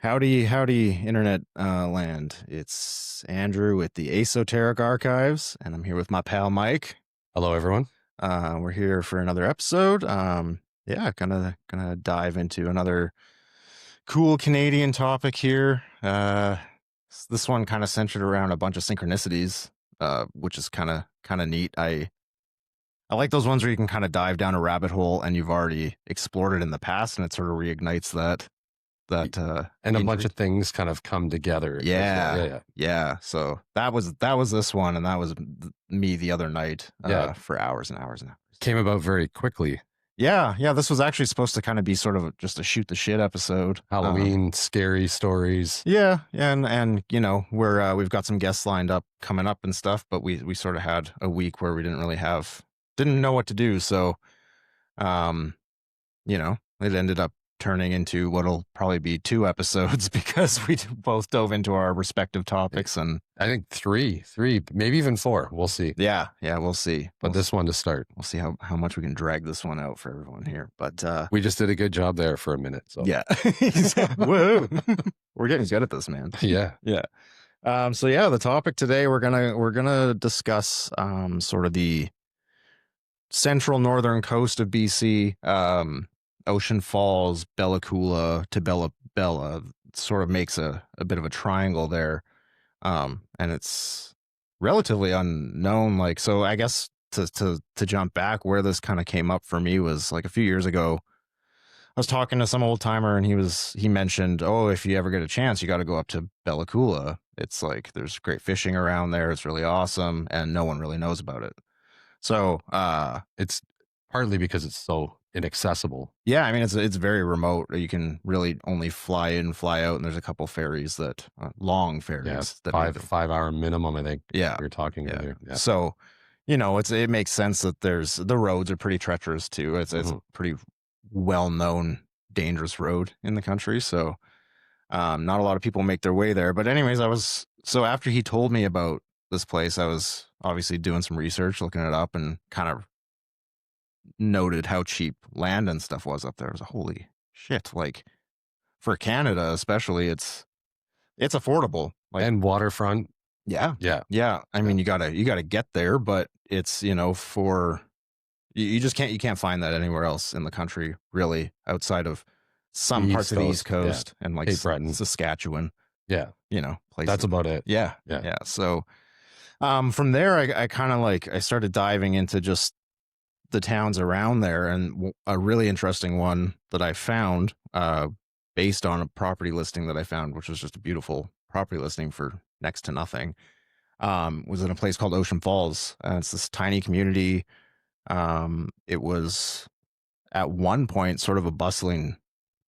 Howdy, internet land. It's Andrew with the Eh-soteric archives, and I'm here with my pal Mike. Hello, everyone. We're here for another episode. Yeah, gonna dive into another cool Canadian topic here. This one kind of centered around a bunch of synchronicities, which is kind of neat. I like those ones where you can kind of dive down a rabbit hole and you've already explored it in the past, and it sort of reignites that And a bunch interest. of things kind of come together as well. Yeah. Yeah. So that was this one, and that was me the other night Yeah. for hours and hours and hours. Came about very quickly. Yeah. This was actually supposed to kind of be sort of just a shoot the shit episode. Halloween, scary stories. Yeah. And you know, we've got some guests lined up coming up and stuff, but we sort of had a week where we didn't know what to do. So, you know, it ended up turning into what'll probably be 2 episodes because we both dove into our respective topics. And I think three, maybe even 4. We'll see. yeah, we'll see. But this one to start. We'll see how much we can drag this one out for everyone here. But we just did a good job there for a minute. So yeah. Whoa. We're getting good at this, man. Yeah. So yeah, the topic today we're gonna discuss sort of the central northern coast of BC, Ocean Falls, Bella Coola to Bella sort of makes a bit of a triangle there. And it's relatively unknown. Like, so I guess to jump back, where this kind of came up for me was like a few years ago. I was talking to some old timer, and he mentioned, oh, if you ever get a chance, you got to go up to Bella Coola. It's like there's great fishing around there. It's really awesome, and no one really knows about it. So it's partly because it's so inaccessible. Yeah, I mean it's very remote. You can really only fly in, fly out, and there's a couple ferries that long ferries that 5-hour minimum, I think. Yeah, we were talking earlier. Yeah. So, you know, it makes sense that the roads are pretty treacherous too. It's a pretty well known dangerous road in the country. So, not a lot of people make their way there. But anyways, after he told me about this place, I was obviously doing some research, looking it up, and kind of noted how cheap land and stuff was up there. It was holy shit. Like, for Canada especially, it's affordable. Like, and waterfront. Yeah. I mean, you gotta get there, but it's, you know, you just can't find that anywhere else in the country, really, outside of some parts of the East Coast and like Saskatchewan. Yeah. You know, places. That's about it. Yeah. So from there, I kind of I started diving into just the towns around there, and a really interesting one that I found based on a property listing that I found, which was just a beautiful property listing for next to nothing, was in a place called Ocean Falls. It's this tiny community. It was at one point sort of a bustling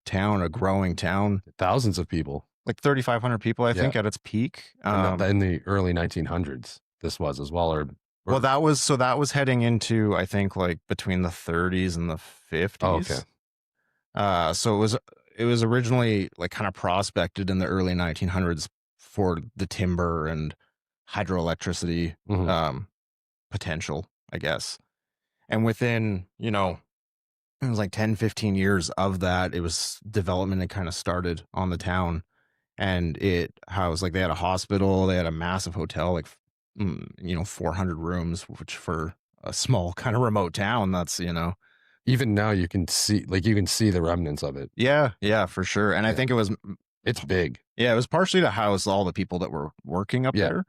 town, a growing town. Thousands of people. Like 3,500 people, I think, at its peak. In the early 1900s, this was as well. Well, that was heading into, I think, like between the 30s and the 50s. Oh, okay. So it was originally like kind of prospected in the early 1900s for the timber and hydroelectricity potential, I guess. And within, you know, it was like 10, 15 years of that, it was development had kind of started on the town. And it housed, like, they had a hospital, they had a massive hotel, like, you know, 400 rooms, which for a small kind of remote town, that's, you know, even now you can see the remnants of it. Yeah, for sure. And I think it's big. Yeah, it was partially to house all the people that were working up there.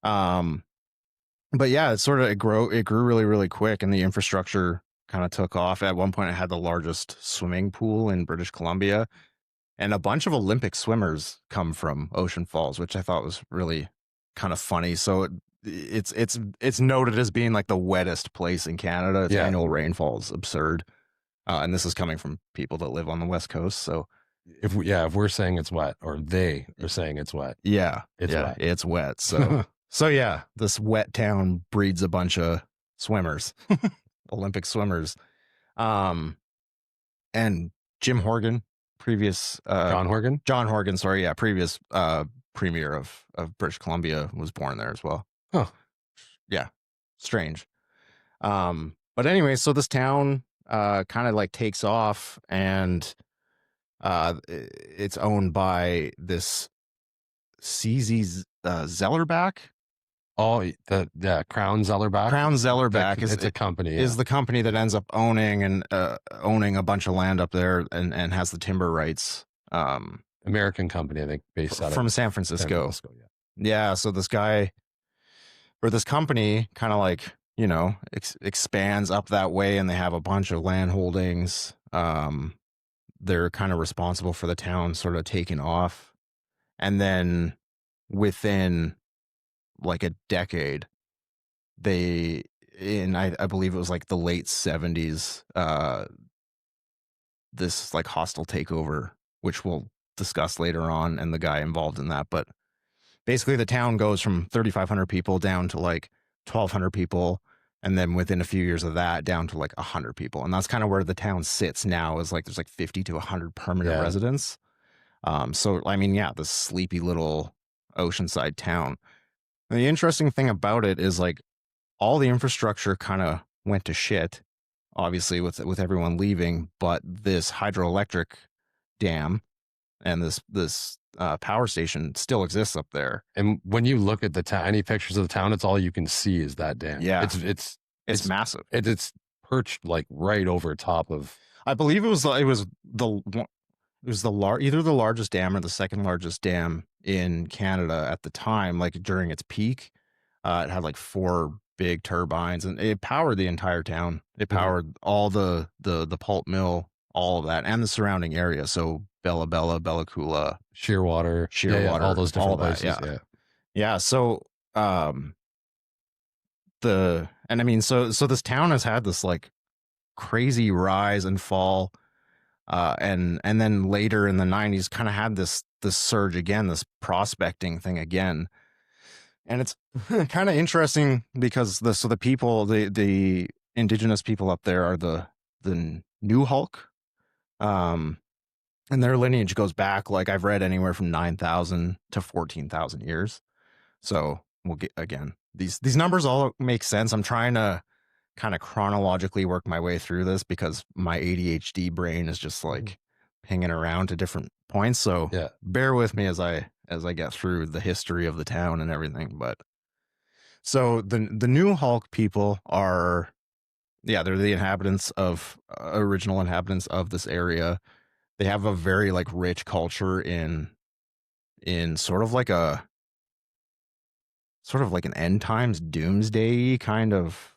But yeah, it grew really, really quick, and the infrastructure kind of took off. At one point, it had the largest swimming pool in British Columbia, and a bunch of Olympic swimmers come from Ocean Falls, which I thought was really kind of funny. So it's noted as being like the wettest place in Canada. Its annual rainfall is absurd, and this is coming from people that live on the West Coast. So if we're saying it's wet, or they are saying it's wet, it's wet. So so yeah, this wet town breeds a bunch of swimmers, Olympic swimmers, and Jim Horgan. Previous John Horgan, sorry, previous premier of British Columbia was born there as well. Oh, yeah, strange. But anyway, so this town kind of like takes off, and It's owned by this CZ Zellerback. Oh, the Crown Zellerback. Crown Zellerback It's a company. is Yeah. the company that ends up owning a bunch of land up there and has the timber rights. American company, I think, based out From of San San Francisco. Francisco. Yeah. Yeah, so this guy or this company kind of like, expands up that way, and they have a bunch of land holdings. They're kind of responsible for the town sort of taking off. And then within like a decade, they I believe it was like the late 70s, this like hostile takeover, which we'll discuss later on, and the guy involved in that. But basically the town goes from 3,500 people down to like 1,200 people, and then within a few years of that down to like 100 people. And that's kind of where the town sits now, is like there's like 50 to 100 permanent residents. So I mean, yeah, this sleepy little oceanside town. And the interesting thing about it is like all the infrastructure kind of went to shit, obviously with everyone leaving, but this hydroelectric dam and this power station still exists up there. And when you look at the town, any pictures of the town, it's all you can see is that dam. Yeah. It's massive. It's perched like right over top of. I believe it was either the largest dam or the second largest dam in Canada at the time, like during its peak. It had like 4 big turbines, and it powered the entire town. It powered all the pulp mill, all of that, and the surrounding area. So Bella Coola, Shearwater, all those different places. Yeah. So, and I mean, so this town has had this like crazy rise and fall, and then later in the 90s, kind of had this surge again, this prospecting thing again. And it's kind of interesting because the people, the indigenous people up there are the Nuxalk, and their lineage goes back, like I've read, anywhere from 9,000 to 14,000 years. So we'll get, again, these numbers all make sense. I'm trying to kind of chronologically work my way through this because my ADHD brain is just like hanging around to different points. So bear with me as I get through the history of the town and everything. But so the Nuxalk people are, they're the inhabitants of original inhabitants of this area. They have a very like rich culture in sort of like an end times doomsday kind of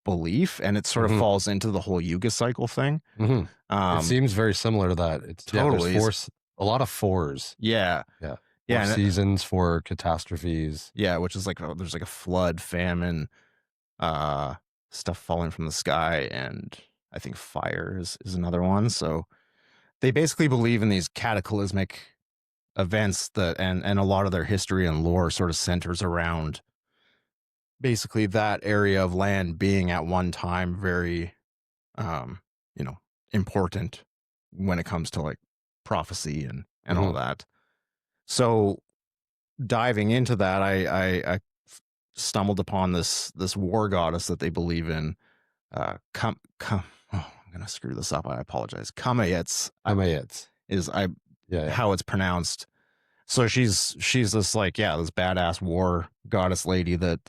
belief, and it sort of falls into the whole Yuga cycle thing. It seems very similar to that. It's totally a lot of fours. Yeah. 4 seasons, 4 catastrophes. Yeah, which is like there's like a flood, famine, stuff falling from the sky, and I think fire is another one. So they basically believe in these cataclysmic events that, and a lot of their history and lore sort of centers around basically that area of land being at one time very important when it comes to like prophecy and all that. So diving into that, I stumbled upon this war goddess that they believe in. Oh, I'm gonna screw this up. I apologize. Kamayets is how it's pronounced. So she's this like this badass war goddess lady that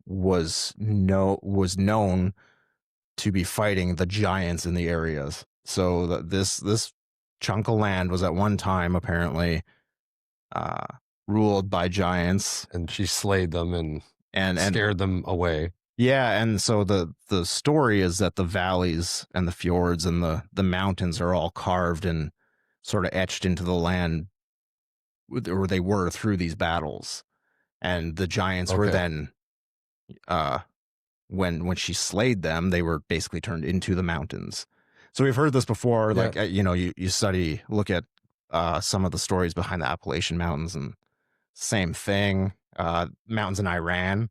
was known to be fighting the giants in the areas. So this chunk of land was at one time apparently ruled by giants, and she slayed them and scared them away. Yeah, and so the story is that the valleys and the fjords and the mountains are all carved and sort of etched into the land, or they were, through these battles. And the giants were then, when she slayed them, they were basically turned into the mountains. So we've heard this before, like you look at some of the stories behind the Appalachian Mountains, and same thing. Mountains in Iran,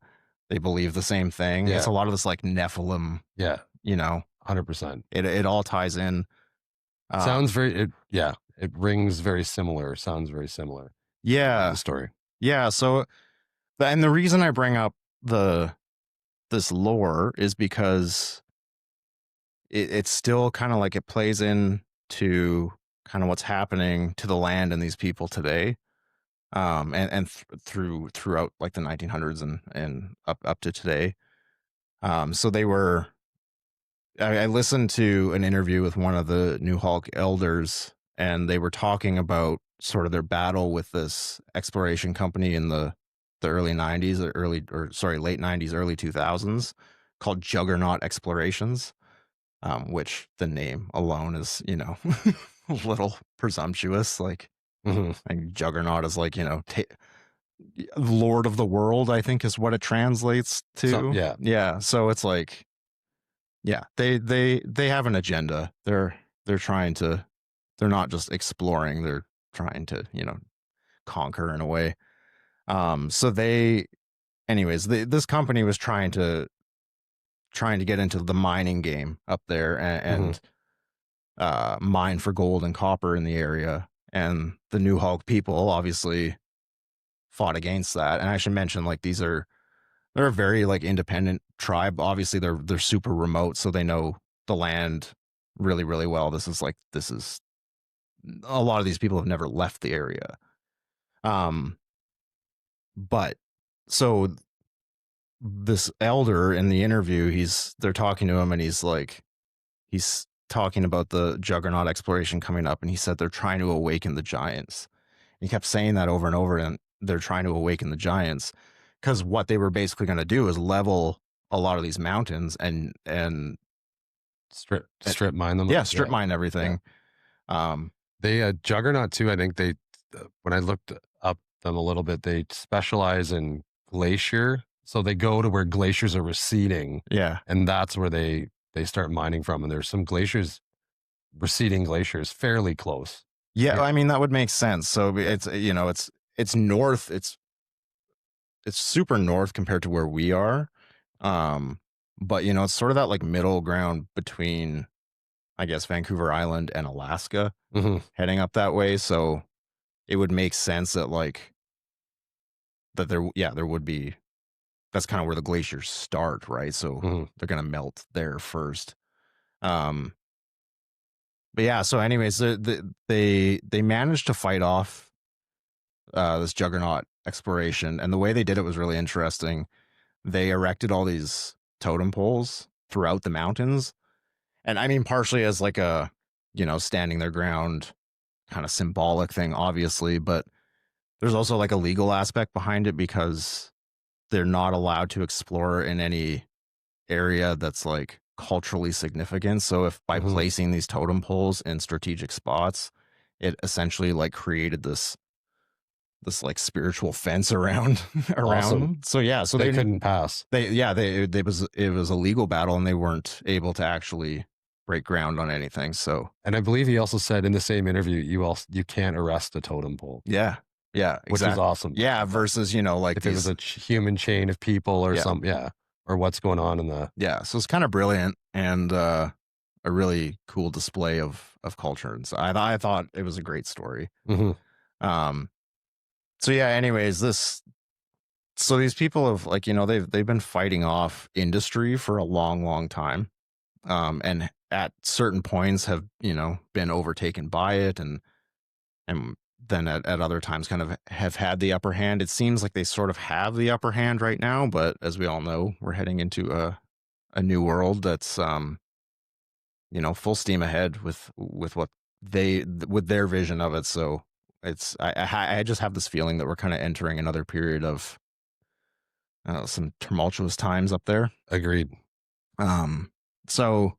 they believe the same thing. It's a lot of this like Nephilim. 100%. It all ties in. Sounds very. It rings very similar. Sounds very similar. Yeah, the story. Yeah. So, and the reason I bring up this lore is because it's still kind of like it plays into kind of what's happening to the land and these people today. Throughout like the 1900s and up to today. So they were. I listened to an interview with one of the New Hulk elders, and they were talking about sort of their battle with this exploration company in the early 90s, late 90s, early 2000s, called Juggernaut Explorations. Which the name alone is, a little presumptuous. Hmm. Like Juggernaut is like, Lord of the World, I think is what it translates So to. yeah. Yeah. So it's like, yeah, they have an agenda. They're trying to, they're not just exploring, they're trying to, conquer in a way. So this company was trying to get into the mining game up there Hmm. and mine for gold and copper in the area. And the New Hulk people obviously fought against that. And I should mention, like, they're a very like independent tribe. Obviously, they're super remote, so they know the land really, really well. This is a lot of these people have never left the area. Um, but so this elder in the interview, they're talking to him, and he's talking about the Juggernaut exploration coming up, and he said they're trying to awaken the giants. He kept saying that over and over, and they're trying to awaken the giants because what they were basically going to do is level a lot of these mountains and Strip mine them. yeah, strip Yeah. mine Yeah. everything. Um, They Juggernaut too. I think they when I looked up them a little bit, they specialize in glacier. So they go to where glaciers are receding, yeah, and that's where they start mining from. And there's some glaciers, receding glaciers, fairly close. yeah. Yeah. I mean that would make sense. So it's north. It's super north compared to where we are. Um, but it's sort of that like middle ground between, I guess, Vancouver Island and Alaska, Hmm. heading up that way. So it would make sense that there would be. That's kind of where the glaciers start, right? So Hmm. they're gonna melt there first. Um, but yeah. So, anyways, they managed to fight off this juggernaut exploration, and the way they did it was really interesting. They erected all these totem poles throughout the mountains, and I mean, partially as like a standing their ground kind of symbolic thing, obviously, but there's also like a legal aspect behind it because they're not allowed to explore in any area that's like culturally significant. So if by Hmm. placing these totem poles in strategic spots, it essentially like created this like spiritual fence around around Awesome. them. So yeah, so They couldn't pass. it was a legal battle and they weren't able to actually break ground on anything. So And I believe he also said in the same interview, you can't arrest a totem pole, yeah, yeah, which is exactly. awesome. Yeah, versus like If it was these a human chain of people or yeah something, yeah, or what's going on in the. yeah. So it's kind of brilliant and a really cool display of culture. And so I thought it was a great story. Hmm. Um, so yeah, anyways, so these people have like, they've been fighting off industry for a long, long time. And at certain points have, been overtaken by it and then at other times kind of have had the upper hand. It seems like they sort of have the upper hand right now, but as we all know, we're heading into a new world that's full steam ahead with what with their vision of it. So I just have this feeling that we're kind of entering another period of some tumultuous times up there. Agreed. Um, so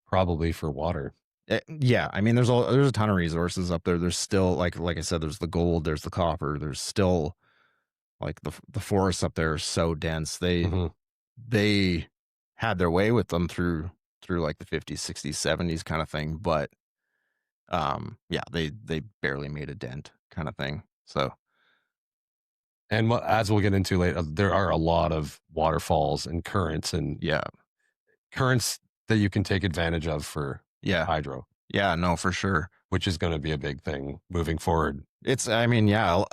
Probably for water. yeah, I mean, there's a ton of resources up there. There's still like I said, there's the gold, there's the copper, there's still like the forests up there are so dense. Hmm. They had their way with them through like the 50s, 60s, 70s kind of thing, but yeah, they barely made a dent kind of thing. So And as we'll get into later, there are a lot of waterfalls and yeah, currents that you can take advantage of for yeah, hydro, yeah, no, for sure. which is going to be a big thing moving forward. It's, I mean, yeah,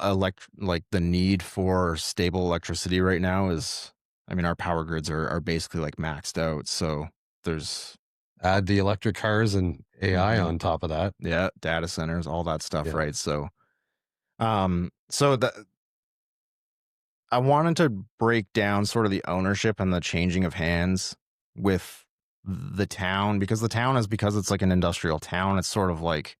like the need for stable electricity right now is, I mean, our power grids are basically like maxed out. So there's, Add the electric cars and AI Mhm. on top of that. Yeah, data centers, all that stuff, Yeah. right? So, so I wanted to break down sort of the ownership and the changing of hands with the town, because the town is, because it's like an industrial town, it's sort of like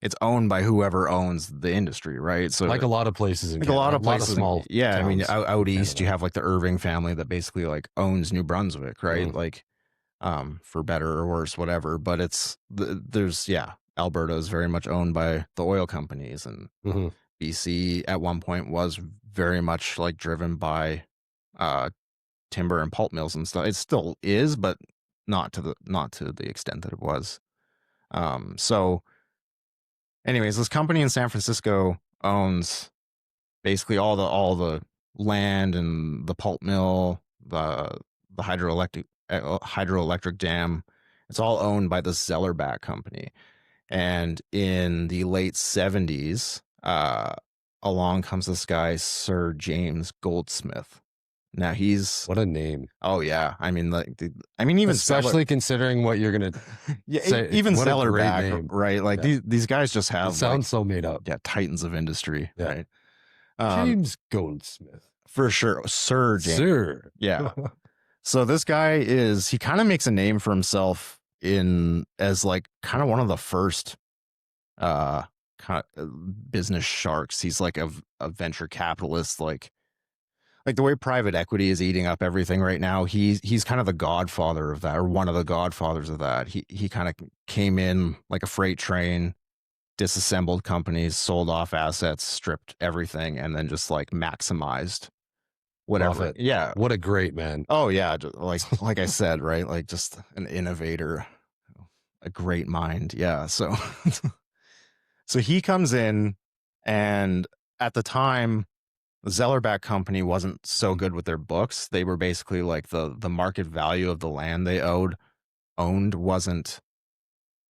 it's owned by whoever owns the industry, right? So Like a lot of places in like a Canada, lot a of lot of places, small yeah, I mean, towns in out east you Canada. have like the Irving family that basically like owns New Brunswick, right? Mhm. Like, for better or worse, whatever. But there's, yeah, Alberta is very much owned by the oil companies, and Mhm. BC at one point was very much like driven by uh timber and pulp mills and stuff. It still is, but not to the extent that it was. So anyways, this company in San Francisco owns basically all the land and the pulp mill, the hydroelectric dam. It's all owned by the Zellerback company. And in the late 70s, along comes this guy, Sir James Goldsmith. Now he's, What a name. oh yeah, I mean, like, I mean, even Zeller, Especially considering what you're gonna yeah, say. even What a great Zellerback, name. right? Like Yeah. these guys just It have like, sounds so made up. yeah, titans of industry, Yeah. right? Um, James Goldsmith. for sure, Sir James, Sir. yeah. So this guy he kind of makes a name for himself in as like kind of one of the first uh kind of business sharks. He's like a venture capitalist, like the way private equity is eating up everything right now. He's kind of the godfather of that, or one of the godfathers of that. He kind of came in like a freight train, disassembled companies, sold off assets, stripped everything, and then just like maximized Love whatever. it. Yeah. What a great man. Oh yeah, like I said, right? Like just an innovator, a great mind. Yeah. So so he comes in, and at the time the Zellerback company wasn't so good with their books. They were basically like the market value of the land they owned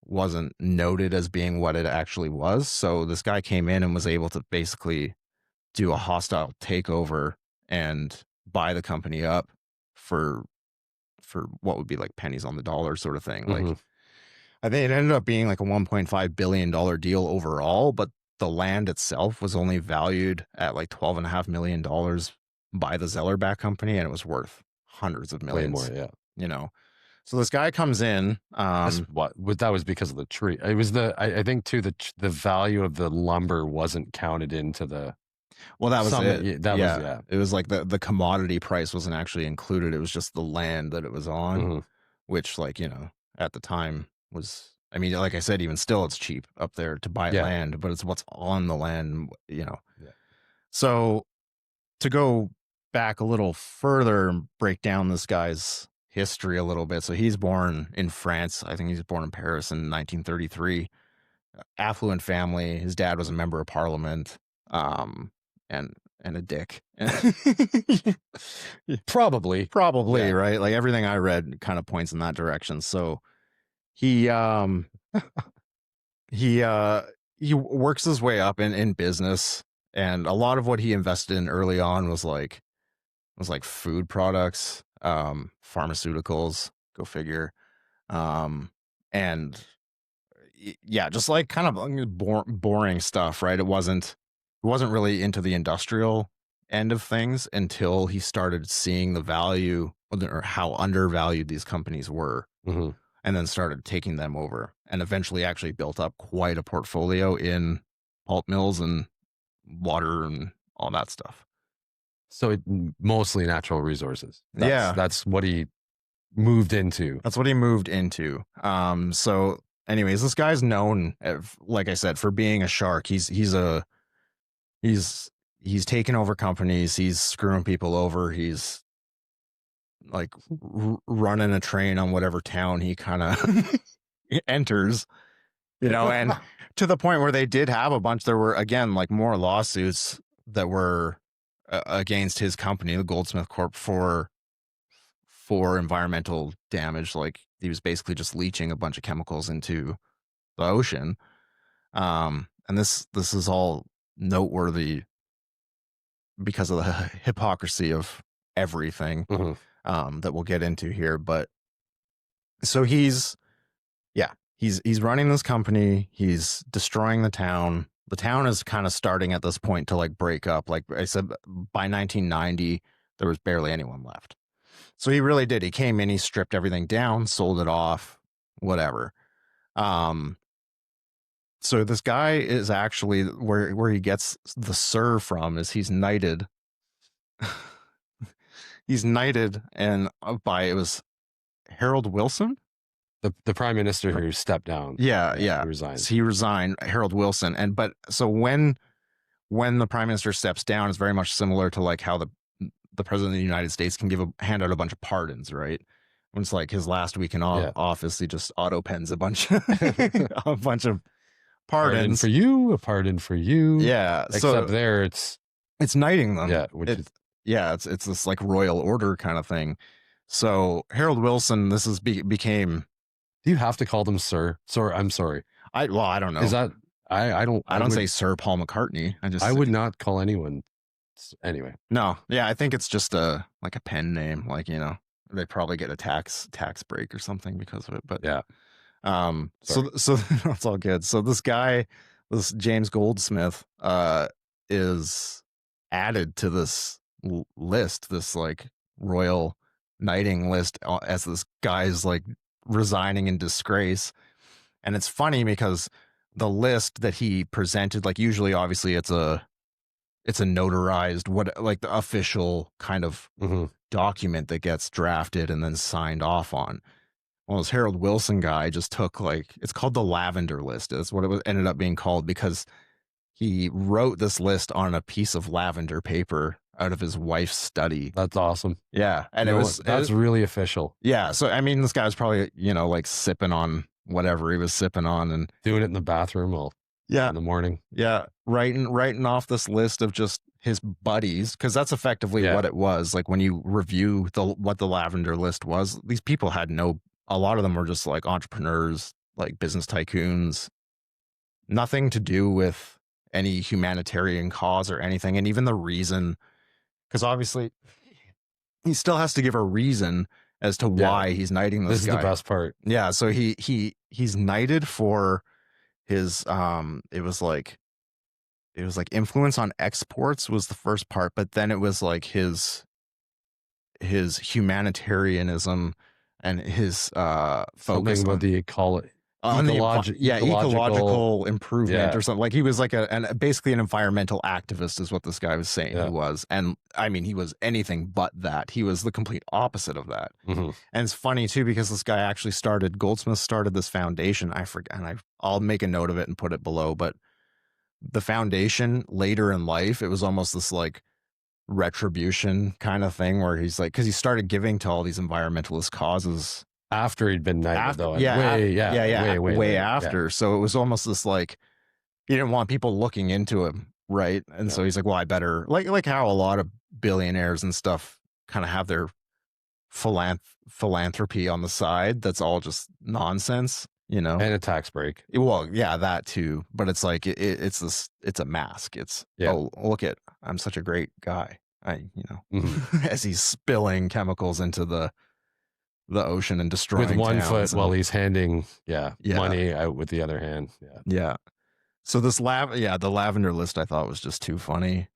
wasn't noted as being what it actually was. So this guy came in and was able to basically do a hostile takeover and buy the company up for what would be like pennies on the dollar sort of thing. Like, Mhm. I think it ended up being like a $1.5 billion deal overall, but the land itself was only valued at like $12.5 million by the Zellerback company, and it was worth hundreds of Way more. millions, Yeah. you know. So this guy comes in. That's what that was because of the tree. It was I think too the value of the lumber wasn't counted into the Well, that was it. that was Yeah. yeah. It was like the commodity price wasn't actually included. It was just the land that it was on, Mhm. which, like, at the time was, I mean, like I said, even still it's cheap up there to buy Yeah. land, but it's what's on the land. Yeah. So to go back a little further and break down this guy's history a little bit. So he's born in France. I think he's born in Paris in 1933. Affluent family. His dad was a member of parliament, and a dick. Probably. Probably, Yeah. right? Like everything I read kind of points in that direction. So he he he works his way up in business, and a lot of what he invested in early on was like food products, pharmaceuticals, go figure. And yeah, just like kind of boring stuff, right? It wasn't really into the industrial end of things until he started seeing the value, or how undervalued these companies were, Mhm. and then started taking them over, and eventually actually built up quite a portfolio in pulp mills and water and all that stuff. So mostly natural resources. Yeah, That's what he moved into. that's what he moved into. So anyways, this guy's known, like I said, for being a shark. He's he's taken over companies. He's screwing people over. He's like running a train on whatever town he kind of enters, and to the point where they did have a bunch. There were, again, like, more lawsuits that were against his company, the Goldsmith Corp, for environmental damage. Like, he was basically just leaching a bunch of chemicals into the ocean. And this is all noteworthy because of the hypocrisy of everything, Mhm. that we'll get into here. But so he's Yeah, he's running this company. He's destroying the town. The town is kind of starting at this point to like break up. Like I said, by 1990, there was barely anyone left. So he really did. He came in, he stripped everything down, sold it off, whatever. Um, so this guy is actually where he gets the sir from is he's knighted. He's knighted and by it was Harold Wilson. The prime minister who stepped down. Yeah. He resigned. So he resigned, Harold Wilson. And but so when the prime minister steps down, it's very much similar to like how the president of the United States can hand out a bunch of pardons, right? When it's like his last week in office, he just auto pens a bunch a bunch of pardons for you, a pardon for you. Yeah. Except there it's knighting them. Yeah, it's this like royal order kind of thing. So Harold Wilson, this is became. Do you have to call them sir? Sorry, I'm sorry. I don't know. Is that I don't say Sir Paul McCartney. I would not call anyone anyway. No, yeah, I think it's just a like a pen name, like they probably get a tax break or something because of it. But yeah, so that's all good. So this guy, this James Goldsmith, is added to this list, this like royal knighting list, as this guy's like resigning in disgrace. And it's funny because the list that he presented, like usually obviously it's a notarized like the official kind of document that gets drafted and then signed off on. Well, this Harold Wilson guy just took like, it's called the lavender list. That's what it ended up being called because he wrote this list on a piece of lavender paper out of his wife's study. That's awesome. Yeah. And that's really official. Yeah. So, I mean, this guy was probably, like sipping on whatever he was sipping on and doing it in the bathroom in the morning. Yeah. Writing off this list of just his buddies. Cause that's effectively what it was. Like when you review what the lavender list was, these people had a lot of them were just like entrepreneurs, like business tycoons, nothing to do with any humanitarian cause or anything. And even the reason, because obviously he still has to give a reason as to why he's knighting this guy. This is the best part. Yeah. So he's knighted for his, it was like influence on exports was the first part, but then it was like his humanitarianism and his focus on the ecological improvement or something. Like he was like basically an environmental activist is what this guy was saying he was. And I mean, he was anything but that. He was the complete opposite of that. And it's funny too, because this guy actually Goldsmith started this foundation. I forget, and I'll make a note of it and put it below, but the foundation later in life, it was almost this like retribution kind of thing where he's like, because he started giving to all these environmentalist causes after he'd been knighted, though. Way after. So it was almost this like, he didn't want people looking into him, right? And so he's like, well, I better like how a lot of billionaires and stuff kind of have their philanthropy on the side. That's all just nonsense, and a tax break. Well, yeah, that too. But it's like it's a mask. It's oh, look at, I'm such a great guy. As he's spilling chemicals into the ocean and destroying with one foot and, while he's handing money out with the other hand. Yeah. So this the lavender list I thought was just too funny.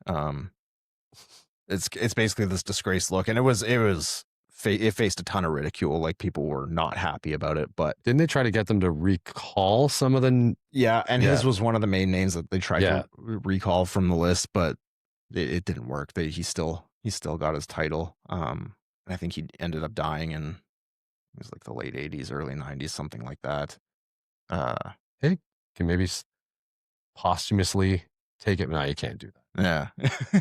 It's basically this disgraced look, and it faced a ton of ridicule. Like people were not happy about it, but didn't they try to get them to recall some of the? Yeah, and his was one of the main names that they tried to recall from the list, but it didn't work. He still got his title. And I think he ended up dying in, it was like the late 80s, early 90s, something like that. Hey, can maybe posthumously take it. No, you can't do that. Yeah.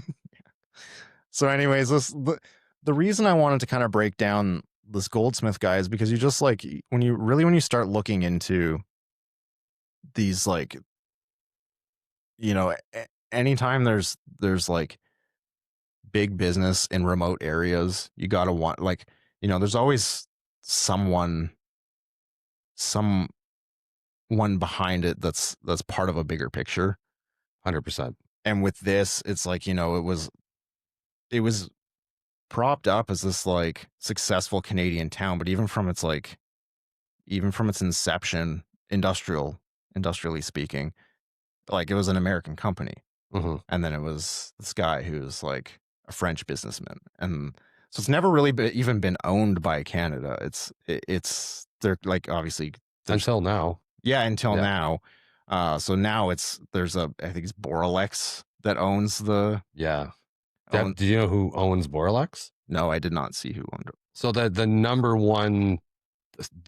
So anyways, the reason I wanted to kind of break down this Goldsmith guy is because you just like, when you start looking into these, like, anytime there's like big business in remote areas, you gotta want, like, there's always someone behind it that's part of a bigger picture. 100%. And with this, it's like, it was propped up as this like successful Canadian town, but even from its like even from its inception, industrially speaking, like it was an American company. Mm-hmm. And then it was this guy who's like a French businessman, and so it's never really even been owned by Canada. It's they're like obviously there's Until now. yeah until Yeah. now. So now there's a I think it's Boralex that owns the Yeah. own. Do you know who owns Boralex? No, I did not see who owned it. So the number one,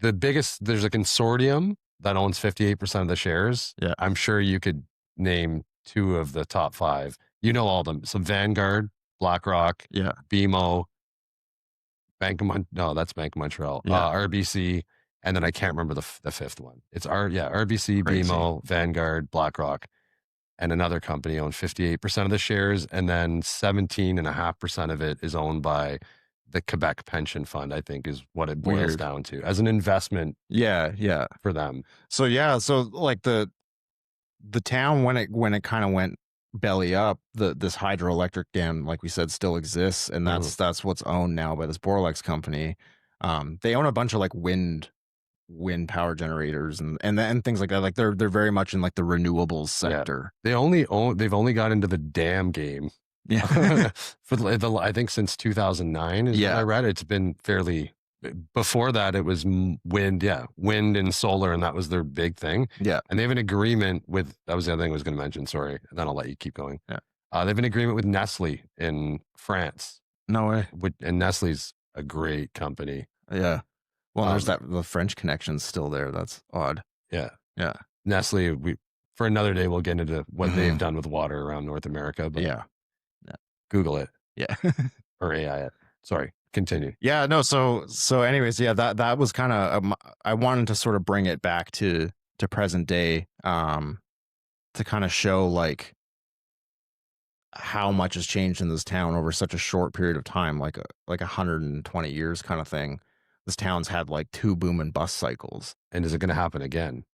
the biggest, there's a consortium that owns 58% of the shares. Yeah. I'm sure you could name two of the top five. You know all of them. So Vanguard, BlackRock, Yeah, BMO, no, that's Bank of Montreal, yeah, RBC, and then I can't remember the fifth one. It's RBC, crazy. BMO, Vanguard, BlackRock, and another company owns 58% of the shares, and then 17.5% of it is owned by the Quebec Pension Fund, I think is what it boils Weird. down to as an investment Yeah. for them. So yeah, so like the town when it kind of went belly up, this hydroelectric dam, like we said, still exists, and that's what's owned now by this Boralex company. They own a bunch of like wind power generators and things like that. Like they're very much in like the renewables sector. They've only got into the dam game. Yeah. For I think since 2009 is when I read. It's been fairly. Before that, it was wind and solar, and that was their big thing. Yeah. And they have an agreement with, that was the other thing I was going to mention, sorry, and then I'll let you keep going. Yeah. They have an agreement with Nestle in France. No way. And Nestle's a great company. Yeah. Well, there's the French connection's still there. That's odd. Yeah. Yeah. Nestle, for another day, we'll get into what they've done with water around North America. But yeah. Google it. Yeah. Or AI it. Sorry. Continue. Yeah, no, so anyways, yeah, that was kind of I wanted to sort of bring it back to present day, to kind of show like how much has changed in this town over such a short period of time, like 120 years kind of thing. This town's had like 2 boom and bust cycles. And is it going to happen again?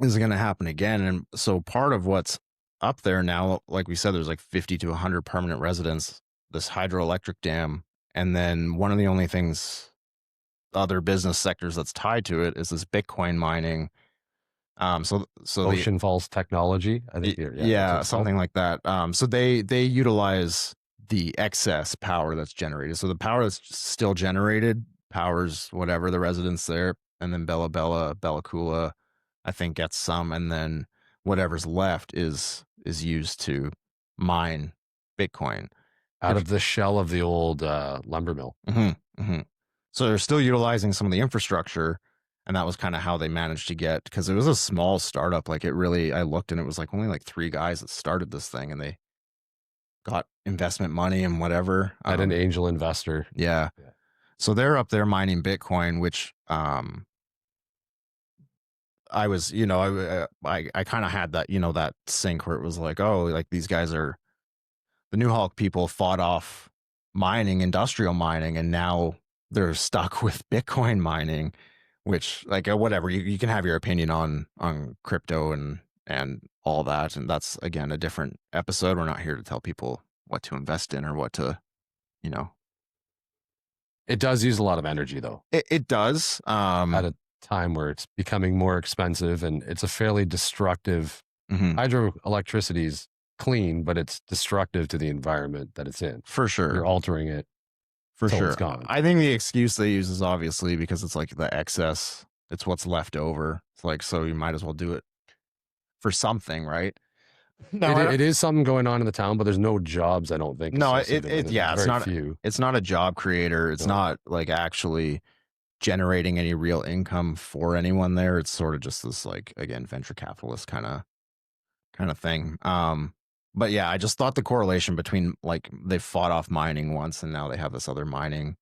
Is it going to happen again? And so part of what's up there now, like we said, there's like 50 to 100 permanent residents, this hydroelectric dam. And then one of the only things, other business sectors that's tied to it is this Bitcoin mining. So Ocean Falls Technology, I think. Yeah, something like that. So they utilize the excess power that's generated. So the power that's still generated powers whatever the residents there, and then Bella Coola, I think gets some, and then whatever's left is used to mine Bitcoin out of the shell of the old lumber mill. So they're still utilizing some of the infrastructure, and that was kind of how they managed to get, because it was a small startup. Like I looked and it was like only like 3 guys that started this thing, and they got investment money and whatever. Had an angel investor. Yeah. So they're up there mining Bitcoin, which I was, I kind of had that, that sync where it was like, oh, like these guys are, the Nuxalk people fought off industrial mining, and now they're stuck with Bitcoin mining, which like whatever, you can have your opinion on crypto and all that. And that's, again, a different episode. We're not here to tell people what to invest in or what to, It does use a lot of energy though. It does. At a time where it's becoming more expensive, and it's a fairly destructive, hydroelectricity is clean, but it's destructive to the environment that it's in. For sure. You're altering it. For sure. It's gone. I think the excuse they use is obviously because it's like the excess. It's what's left over. It's like, so you might as well do it for something, right? No, it is something going on in the town, but there's no jobs, I don't think. No, it's not a job creator. It's not like actually generating any real income for anyone there. It's sort of just this, like, again, venture capitalist kind of thing. But yeah, I just thought the correlation between, like, they fought off mining once and now they have this other mining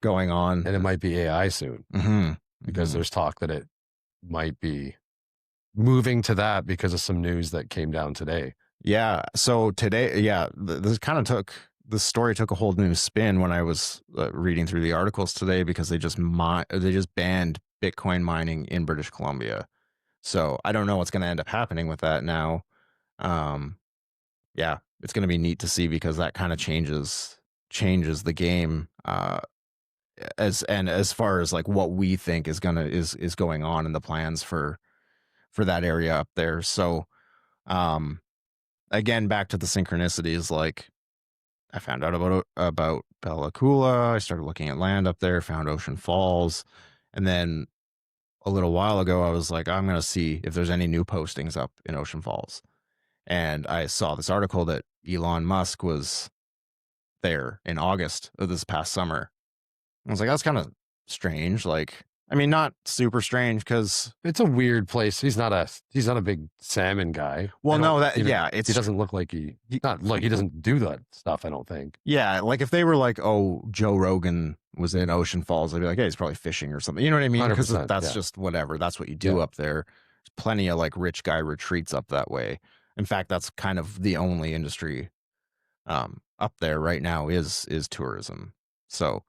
going on. And it might be AI soon, because there's talk that it might be moving to that because of some news that came down today. Yeah. So today, this story took a whole new spin when I was reading through the articles today, because they just banned Bitcoin mining in British Columbia. So I don't know what's going to end up happening with that now. Yeah, it's going to be neat to see, because that kind of changes the game. as far as like what we think is going on in the plans for that area up there. So again, back to the synchronicities, like I found out about Bella Coola. I started looking at land up there, found Ocean Falls, and then a little while ago I was like, I'm gonna see if there's any new postings up in Ocean Falls. And I saw this article that Elon Musk was there in August of this past summer. I was like, that's kind of strange. Like, I mean, not super strange because, It's a weird place. He's not a big salmon guy. well, I no, don't- that you know, yeah, he it's doesn't look like he doesn't do that stuff. I don't think. yeah, like if they were like, oh, Joe Rogan was in Ocean Falls, I'd be like, hey, he's probably fishing or something. You know what I mean? Because 100%, that's yeah. just whatever. That's what you do Yeah. up there. There's plenty of like rich guy retreats up that way. In fact, that's kind of the only industry up there right now is tourism. So,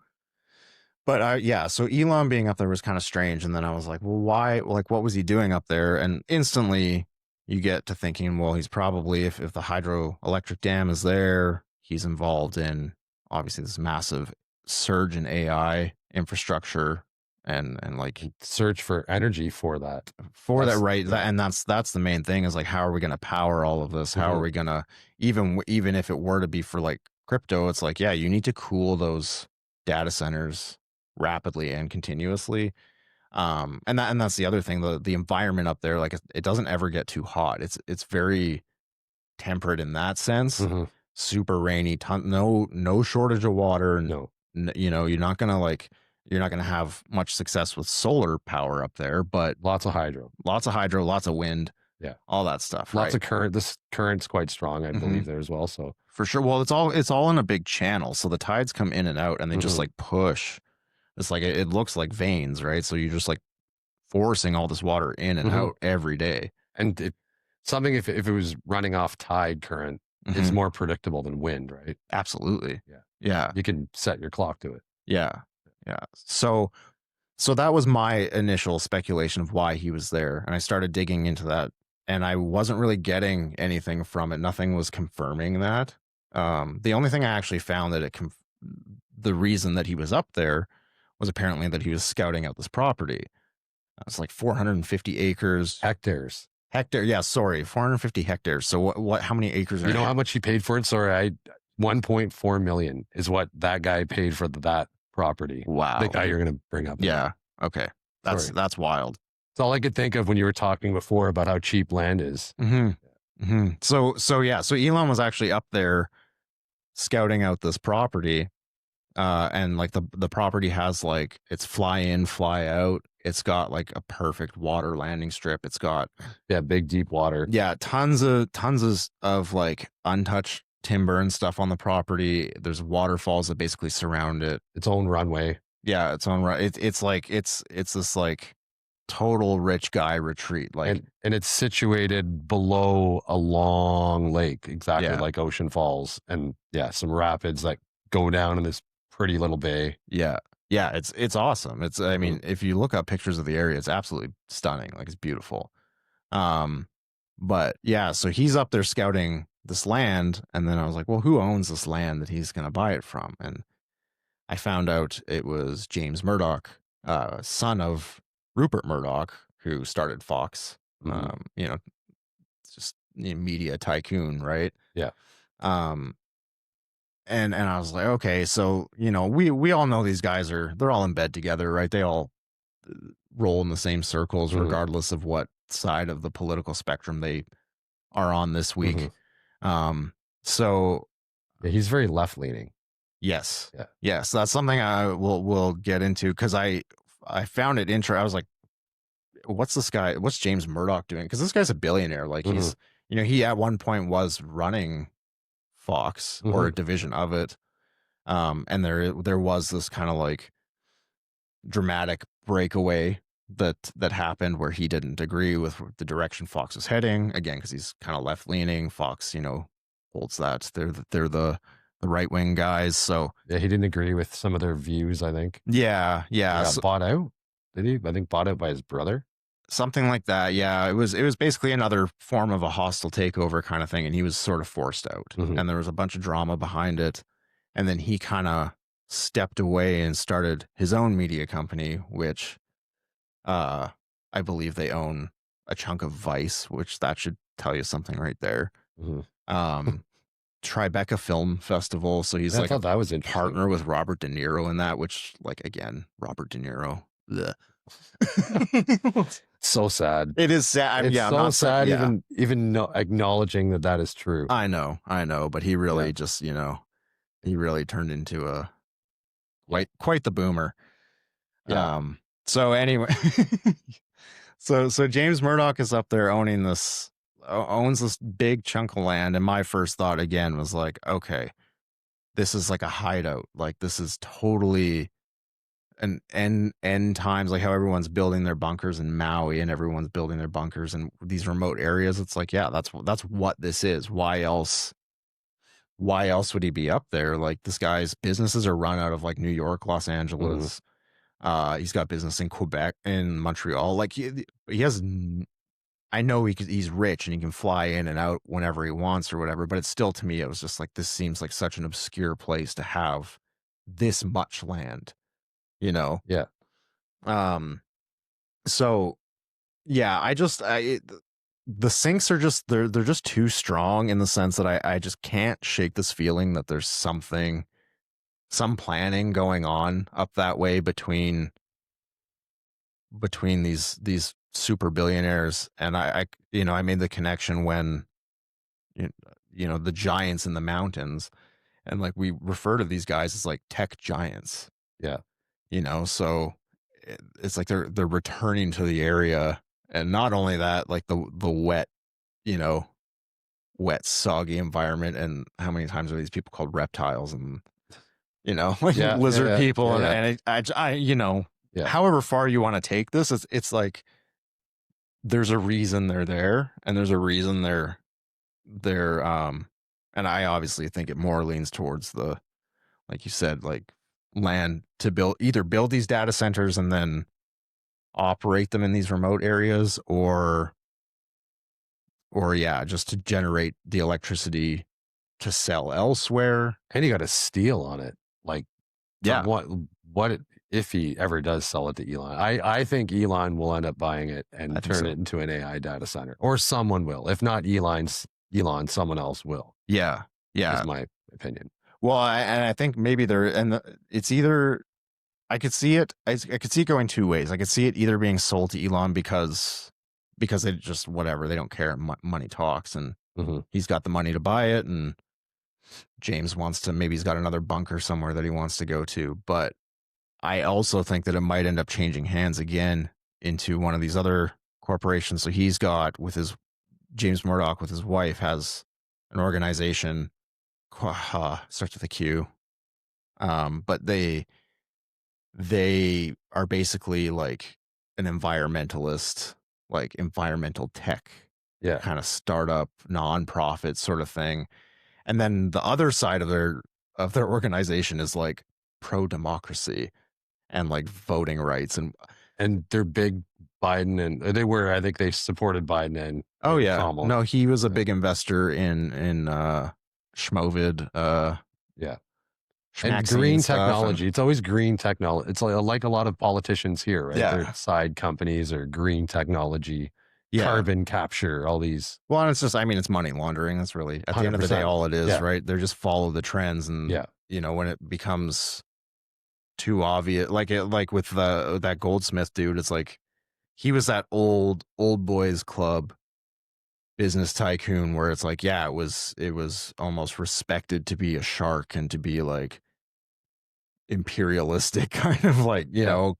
but yeah, so Elon being up there was kind of strange. And then I was like, well, why? Like, what was he doing up there? And instantly you get to thinking, well, he's probably, if the hydroelectric dam is there, he's involved in obviously this massive surge in AI infrastructure and like Search for energy for that. for that, That's- right? yeah. And that's the main thing is like, how are we going to power all of this? How are Mhm. we going to, even if it were to be for like crypto, it's like, yeah, you need to cool those data centers rapidly and continuously. And that's the other thing, the environment up there, like it doesn't ever get too hot. It's very temperate in that sense. Mhm. Super rainy, no shortage of water. No, You know, you're not gonna have much success with solar power up there, but lots of hydro, lots of hydro, lots of wind, Yeah. all that stuff. lots right? of current. This current's quite strong, I Mhm. believe, there as well. So For sure. Well, it's all in a big channel, so the tides come in and out, and they just Mhm. like push. It's like it looks like veins, right? So you're just like forcing all this water in and Mhm. out every day. and something if it was running off tide current, it's Mhm. more predictable than wind, right? Absolutely. Yeah. Yeah. You can set your clock to it. Yeah. Yeah. So that was my initial speculation of why he was there, and I started digging into that, and I wasn't really getting anything from it. Nothing was confirming that. The only thing I actually found that the reason that he was up there was apparently that he was scouting out this property. It's like 450 acres. Hectares. Hectare. Yeah, sorry, 450 hectares. So what? How many acres? You know how much he paid for it? Sorry, 1.4 million is what that guy paid for that property. Wow. The guy you're going to bring up. Yeah. Okay. Sorry. That's wild. It's all I could think of when you were talking before about how cheap land is. Mm-hmm. Mm-hmm. So yeah. So Elon was actually up there scouting out this property, and like the property has like it's fly in, fly out. It's got like a perfect water landing strip. It's got Yeah, big deep water. yeah, tons of like untouched timber and stuff on the property. There's waterfalls that basically surround it. Its own runway. Yeah, it's on right. It's like it's this like total rich guy retreat. Like And it's situated below a long lake, exactly Yeah. like Ocean Falls. And yeah, some rapids that go down in this pretty little bay. yeah, it's awesome. It's I mean, if you look up pictures of the area, it's absolutely stunning. Like it's beautiful. But yeah, so he's up there scouting this land, and then I was like, well, who owns this land that he's gonna buy it from? And I found out it was James Murdoch, son of Rupert Murdoch, who started Fox. Mhm. You know, it's just media tycoon, right? Yeah. And I was like, okay, so you know, we all know these guys they're all in bed together, right? They all roll in the same circles, Mhm. regardless of what side of the political spectrum they are on this week. So Yeah, he's very left leaning. yes, Yeah. yes, that's something I will get into because I found it interesting. I was like, what's this guy? What's James Murdoch doing? Because this guy's a billionaire. Like he's, you know, he at one point was running Fox or a division of it. And there was this kind of like dramatic breakaway that happened where he didn't agree with the direction Fox was heading again because he's kind of left leaning. Fox, you know, holds that they're the right wing guys. So Yeah, he didn't agree with some of their views, I think. yeah, He got so- bought out. Did he? I think bought out by his brother. something like that. Yeah, it was basically another form of a hostile takeover kind of thing, and he was sort of forced out. Mhm. And there was a bunch of drama behind it, and then he kind of stepped away and started his own media company, which I believe they own a chunk of Vice, which that should tell you something right there. Mhm. Um, Tribeca Film Festival. So he's I like a thought that was interesting. partner with Robert De Niro in that, which, like, again, Robert De Niro. Bleh. So sad. It is sad. It's Yeah, I'm so not saying, sad, yeah. even acknowledging that is true. I know, but he really Yeah. just, he really turned into a Yeah. quite the boomer. Yeah. So anyway, so James Murdoch is up there owns this big chunk of land, and my first thought again was like, okay, this is like a hideout. Like, this is totally an end times, like how everyone's building their bunkers in Maui and everyone's building their bunkers in these remote areas. It's like, yeah, that's what this is. Why else would he be up there? Like, this guy's businesses are run out of like New York, Los Angeles. He's got business in Quebec and Montreal. Like, he has, I know he's rich and he can fly in and out whenever he wants or whatever, but it's still, to me, it was just like, this seems like such an obscure place to have this much land, you know? Yeah. So yeah, the sinks are just, they're just too strong in the sense that I just can't shake this feeling that there's some planning going on up that way between these super billionaires. And I made the connection when the giants in the mountains, and like, we refer to these guys as like tech giants. Yeah. So it's like they're returning to the area. And not only that, like the wet, wet, soggy environment. And how many times are these people called reptiles and, like, Yeah, lizard yeah, people? yeah, And I Yeah. however far you want to take this, it's like, there's a reason they're there, and there's a reason they're and I obviously think it more leans towards the, like you said, like, land to either build these data centers and then operate them in these remote areas, or yeah, just to generate the electricity to sell elsewhere. And you got a steal on it. Like, Yeah, if he ever does sell it to Elon? I think Elon will end up buying it I and think turn so. it into an AI data center, or someone will. If not Elon, someone else will. Yeah. Is my opinion. Well, I think maybe it's either, I could see it going two ways. I could see it either being sold to Elon because they just, whatever, they don't care. Money talks, and he's got the money to buy it, and James maybe he's got another bunker somewhere that he wants to go to. But I also think that it might end up changing hands again into one of these other corporations. So he's got, James Murdoch with his wife, has an organization, starts with a Q. But they are basically like an environmentalist, like environmental tech, kind of startup, nonprofit sort of thing. And then the other side of their organization is like pro-democracy and like voting rights, and they're big Biden, and I think they supported Biden and Kamala. No, he was a big investor in Schmovid, and green technology. It's always green technology. It's like a lot of politicians here, right? Their side companies are green technology, carbon capture, all these. Well, and it's just, it's money laundering. That's really, at the end of the day, all it is, right? They're just follow the trends, and when it becomes too obvious, like with that Goldsmith dude, it's like, he was that old boys club business tycoon where it's like, yeah, it was almost respected to be a shark and to be like imperialistic, kind of like,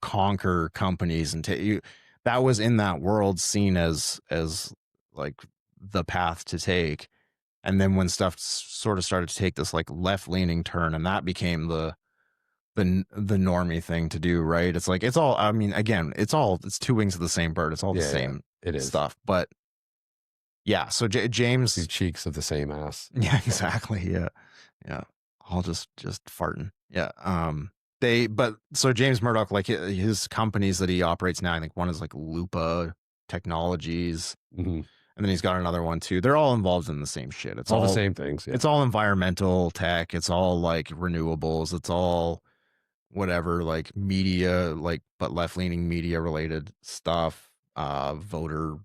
conquer companies and that was in that world seen as like the path to take. And then when stuff sort of started to take this like left leaning turn, and that became the normie thing to do, right? It's like, it's all, again, it's two wings of the same bird. It's all the same stuff. But yeah, so James, two cheeks of the same ass. Yeah, exactly. Yeah. All just farting. Yeah. So James Murdoch, like his companies that he operates now, I think one is like Lupa Technologies, and then he's got another one too. They're all involved in the same shit. It's all the same things. Yeah. It's all environmental tech. It's all like renewables. It's all whatever, like media, like but left-leaning media related stuff, voter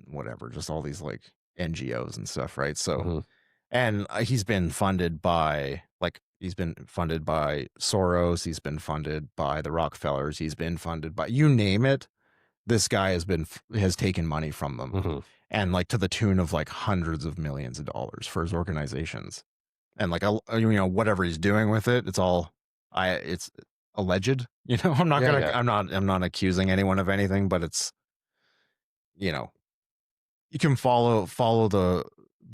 whatever, just all these like NGOs and stuff, right? So hmm and he's been funded by Soros, he's been funded by the Rockefellers, he's been funded by, you name it, this guy has taken money from them, hmm and like to the tune of like hundreds of millions of dollars for his organizations, and like whatever he's doing with it, it's alleged. Yeah, yeah, I'm not accusing anyone of anything, but it's, you know you can follow the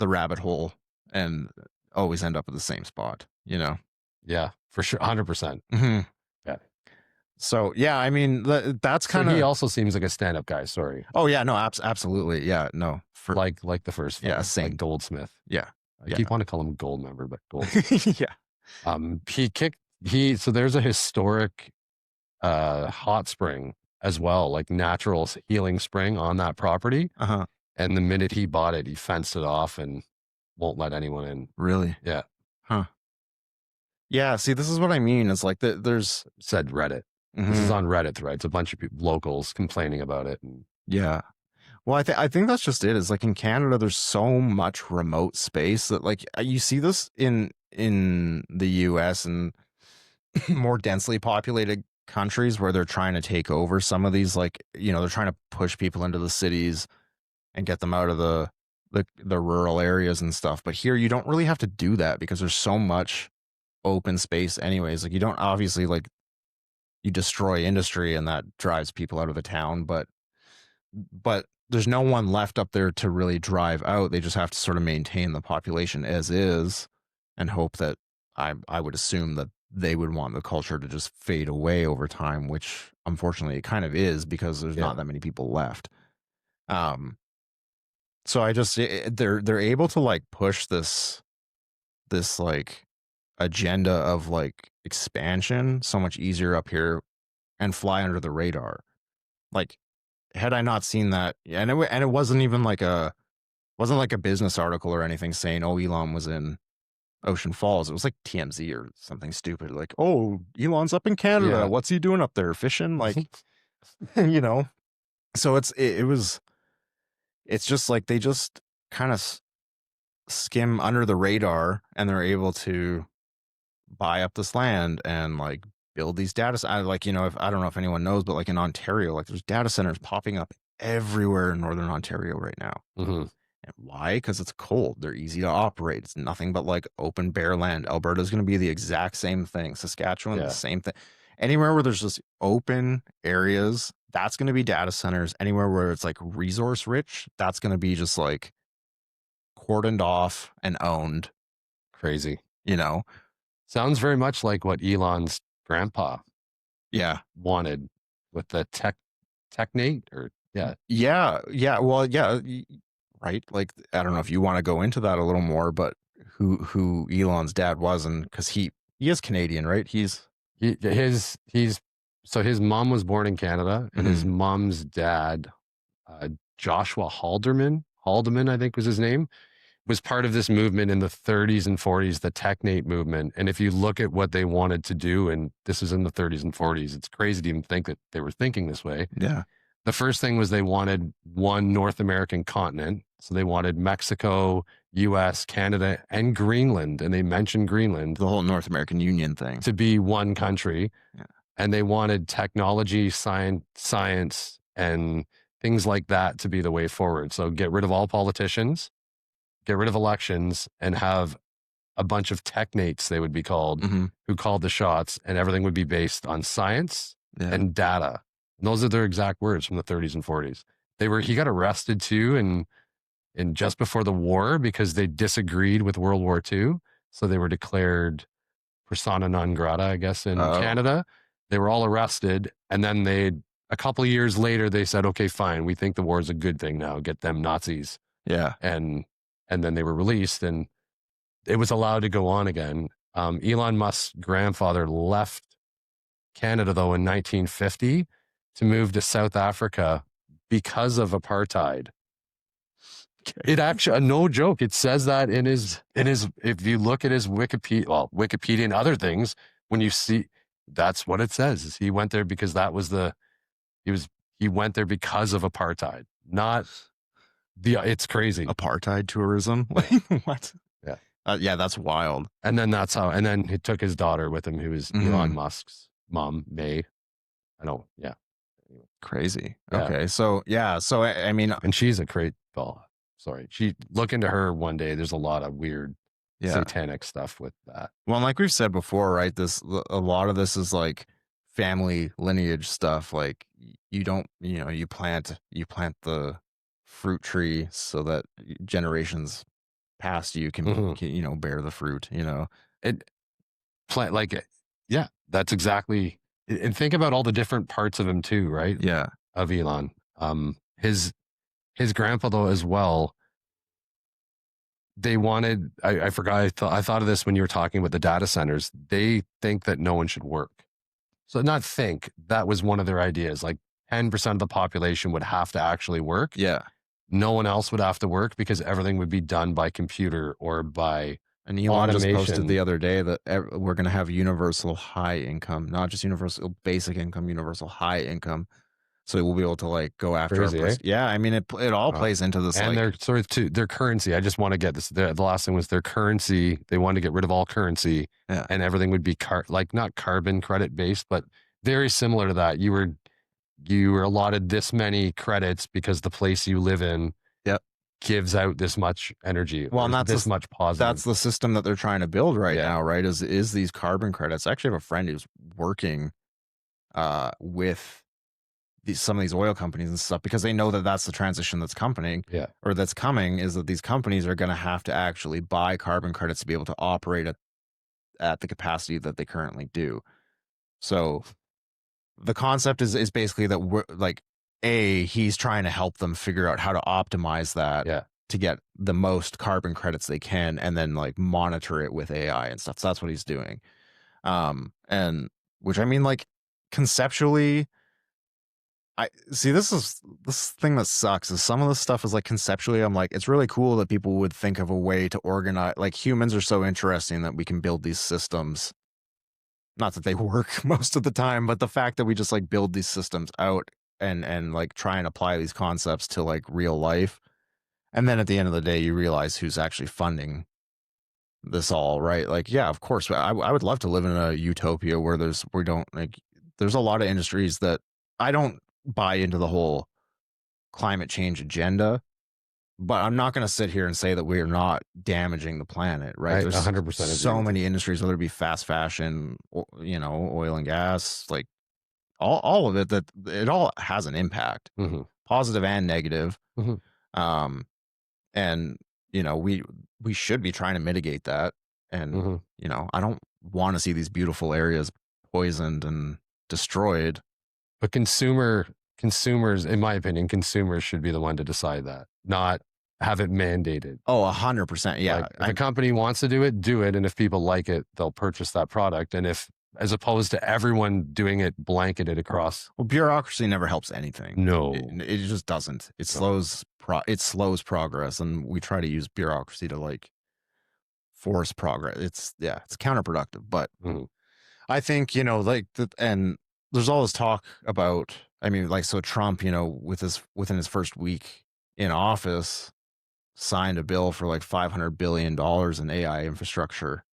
rabbit hole and always end up at the same spot. yeah, for sure, 100%. hmm Yeah. So yeah, I mean that's So kind he of. also seems like a stand-up guy. Sorry, Oh yeah, no, absolutely, yeah, no, for like the first yeah, fellow, like same, Goldsmith. yeah, I yeah, keep wanting to call him Gold Member, but Goldsmith. yeah, He kicked so there's a historic hot spring as well, like natural healing spring on that property. uh-huh, And the minute he bought it, he fenced it off and won't let anyone in. really, Yeah, huh? Yeah, see, this is what I mean. It's like there's. said Reddit. This is Mhm. on Reddit threads. A bunch of locals complaining about it. And Yeah. Well, I think that's just it. Is like in Canada, there's so much remote space that like you see this in the U.S. and more densely populated countries where they're trying to take over some of these, like they're trying to push people into the cities and get them out of the rural areas and stuff. But here you don't really have to do that because there's so much open space anyways. Like you don't obviously, like, you destroy industry and that drives people out of the town, but there's no one left up there to really drive out. They just have to sort of maintain the population as is and hope that, I would assume that they would want the culture to just fade away over time, which unfortunately it kind of is because there's yeah, not that many people left. Um, so they're able to like push this like agenda of like expansion so much easier up here and fly under the radar. Like, had I not seen that, and it wasn't like a business article or anything saying, "Oh, Elon was in Ocean Falls." It was like TMZ or something stupid, like, "Oh, Elon's up in Canada. yeah, What's he doing up there? Fishing?" Like, you know. So it's just like they just kind of skim under the radar, and they're able to buy up this land and like build these like, if I don't know if anyone knows, but like in Ontario, like there's data centers popping up everywhere in northern Ontario right now. hmm And why? Because it's cold. They're easy to operate. It's nothing but like open, bare land. Alberta's going to be the exact same thing. Saskatchewan, the yeah, same thing. Anywhere where there's just open areas, that's going to be data centers. Anywhere where it's like resource rich, that's going to be just like cordoned off and owned, crazy. you know? Sounds very much like what Elon's grandpa Yeah. wanted with the technate or yeah, Yeah. Yeah. Well, yeah. Right. Like, I don't know if you want to go into that a little more, but who Elon's dad was, and because he is Canadian, right? he's so his mom was born in Canada, and his Mhm. mom's dad, uh, Joshua Haldeman, I think was his name, was part of this movement in the 30s and 40s, the technate movement. And if you look at what they wanted to do, and this is in the 30s and 40s, it's crazy to even think that they were thinking this way. Yeah. The first thing was they wanted one North American continent. So they wanted Mexico, US, Canada, and Greenland. And they mentioned Greenland The whole North American Union thing. to be one country. Yeah. And they wanted technology, science, and things like that to be the way forward. So get rid of all politicians, get rid of elections, and have a bunch of technates, they would be called, hmm who called the shots, and everything would be based on science Yeah. and data. And those are their exact words from the 30s and 40s. He got arrested too, and just before the war because they disagreed with World War II. So they were declared persona non grata, I guess, in Oh. Canada. They were all arrested, and then a couple of years later, they said, "Okay, fine, we think the war is a good thing now. Get them Nazis," Yeah. and then they were released, and it was allowed to go on again. Elon Musk's grandfather left Canada though in 1950 to move to South Africa because of apartheid. It actually, no joke. It says that in his. If you look at his Wikipedia and other things, when you see That's what it says. Is he went there because that was he went there because of apartheid, not it's crazy. Apartheid tourism. Like what? Yeah. Yeah, that's wild. And then and then he took his daughter with him, who is Elon Musk's mom, May. I know. Yeah. Crazy. Yeah. Okay. So yeah. So I mean, and she's a great doll. Sorry. Look into her one day. There's a lot of weird satanic stuff with that. Well, like we've said before, right? A lot of this is like family lineage stuff. Like you don't, you plant the fruit tree so that generations past you can, bear the fruit, It plant like, yeah, that's exactly. And think about all the different parts of him too, right? Yeah. Of Elon. His grandpa though as well. They wanted, I forgot, I thought of this when you were talking about the data centers. They think that no one should work. So not think, that was one of their ideas. Like 10% of the population would have to actually work. Yeah. No one else would have to work because everything would be done by computer or by and Elon automation. just posted the other day that we're going to have universal high income, not just universal basic income, universal high income. So we'll be able to like go after Crazy, Yeah, I mean it all plays into this. And their currency. I just want to get this. The last thing was their currency. They wanted to get rid of all currency, and everything would be not carbon credit based, but very similar to that. You were allotted this many credits because the place you live in gives out this much energy. Well, and that's this much positive. That's the system that they're trying to build right now, right? Is these carbon credits. I actually have a friend who's working with some of these oil companies and stuff, because they know that that's the transition that's coming, or that's coming, is that these companies are going to have to actually buy carbon credits to be able to operate at the capacity that they currently do. So the concept is basically that we're like, he's trying to help them figure out how to optimize that to get the most carbon credits they can, and then like monitor it with AI and stuff. So that's what he's doing. And which, I mean, like conceptually, I see this thing that sucks is some of this stuff is like conceptually, I'm like, it's really cool that people would think of a way to organize. Like humans are so interesting that we can build these systems. Not that they work most of the time, but the fact that we just like build these systems out and like try and apply these concepts to like real life. And then at the end of the day, you realize who's actually funding this all, right? Like, yeah, of course, I would love to live in a utopia where there's a lot of industries that I don't buy into the whole climate change agenda, but I'm not going to sit here and say that we're not damaging the planet, right? There's 100% so many industries, whether it be fast fashion, oil and gas, like all of it, that it all has an impact, positive and negative. And we should be trying to mitigate that. And I don't want to see these beautiful areas poisoned and destroyed. But consumers, in my opinion, consumers should be the one to decide that, not have it mandated. Oh, 100%. Yeah. Like, if a company wants to do it. And if people like it, they'll purchase that product. And as opposed to everyone doing it blanketed across. Well, bureaucracy never helps anything. No, it just doesn't. It slows progress. And we try to use bureaucracy to like force progress. It's counterproductive, but I think, and there's all this talk about, I mean, like, so Trump, within his first week in office, signed a bill for like $500 billion in AI infrastructure.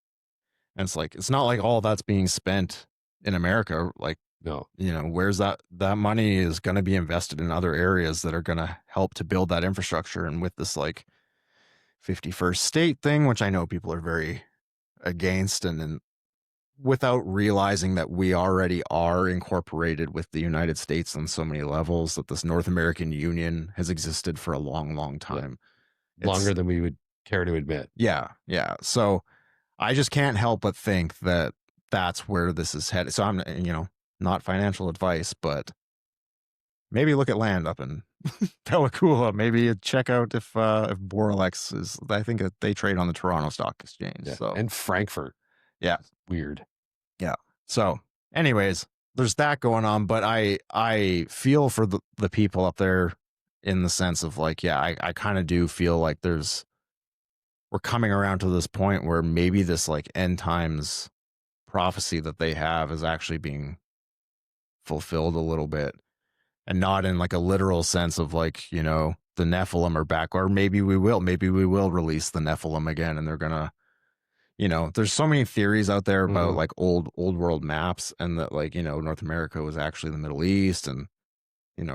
And it's like, it's not like all that's being spent in America. Like, no, where's that money is going to be invested in other areas that are going to help to build that infrastructure. And with this like 51st state thing, which I know people are very against, and without realizing that we already are incorporated with the United States on so many levels, that this North American Union has existed for a long, long time. Longer than we would care to admit. Yeah. Yeah. So I just can't help but think that that's where this is headed. So I'm, not financial advice, but maybe look at land up in Bella Coola. Maybe check out if Boralex is, I think that they trade on the Toronto Stock Exchange. Yeah. So, and Frankfurt. Yeah. Weird. Yeah. So anyways, there's that going on, but I feel for the people up there, in the sense of like, yeah, I kind of do feel like we're coming around to this point where maybe this like end times prophecy that they have is actually being fulfilled a little bit, and not in like a literal sense of like, the Nephilim are back, or maybe we will release the Nephilim again, and they're gonna, there's so many theories out there about like old world maps, and that like, North America was actually the Middle East, and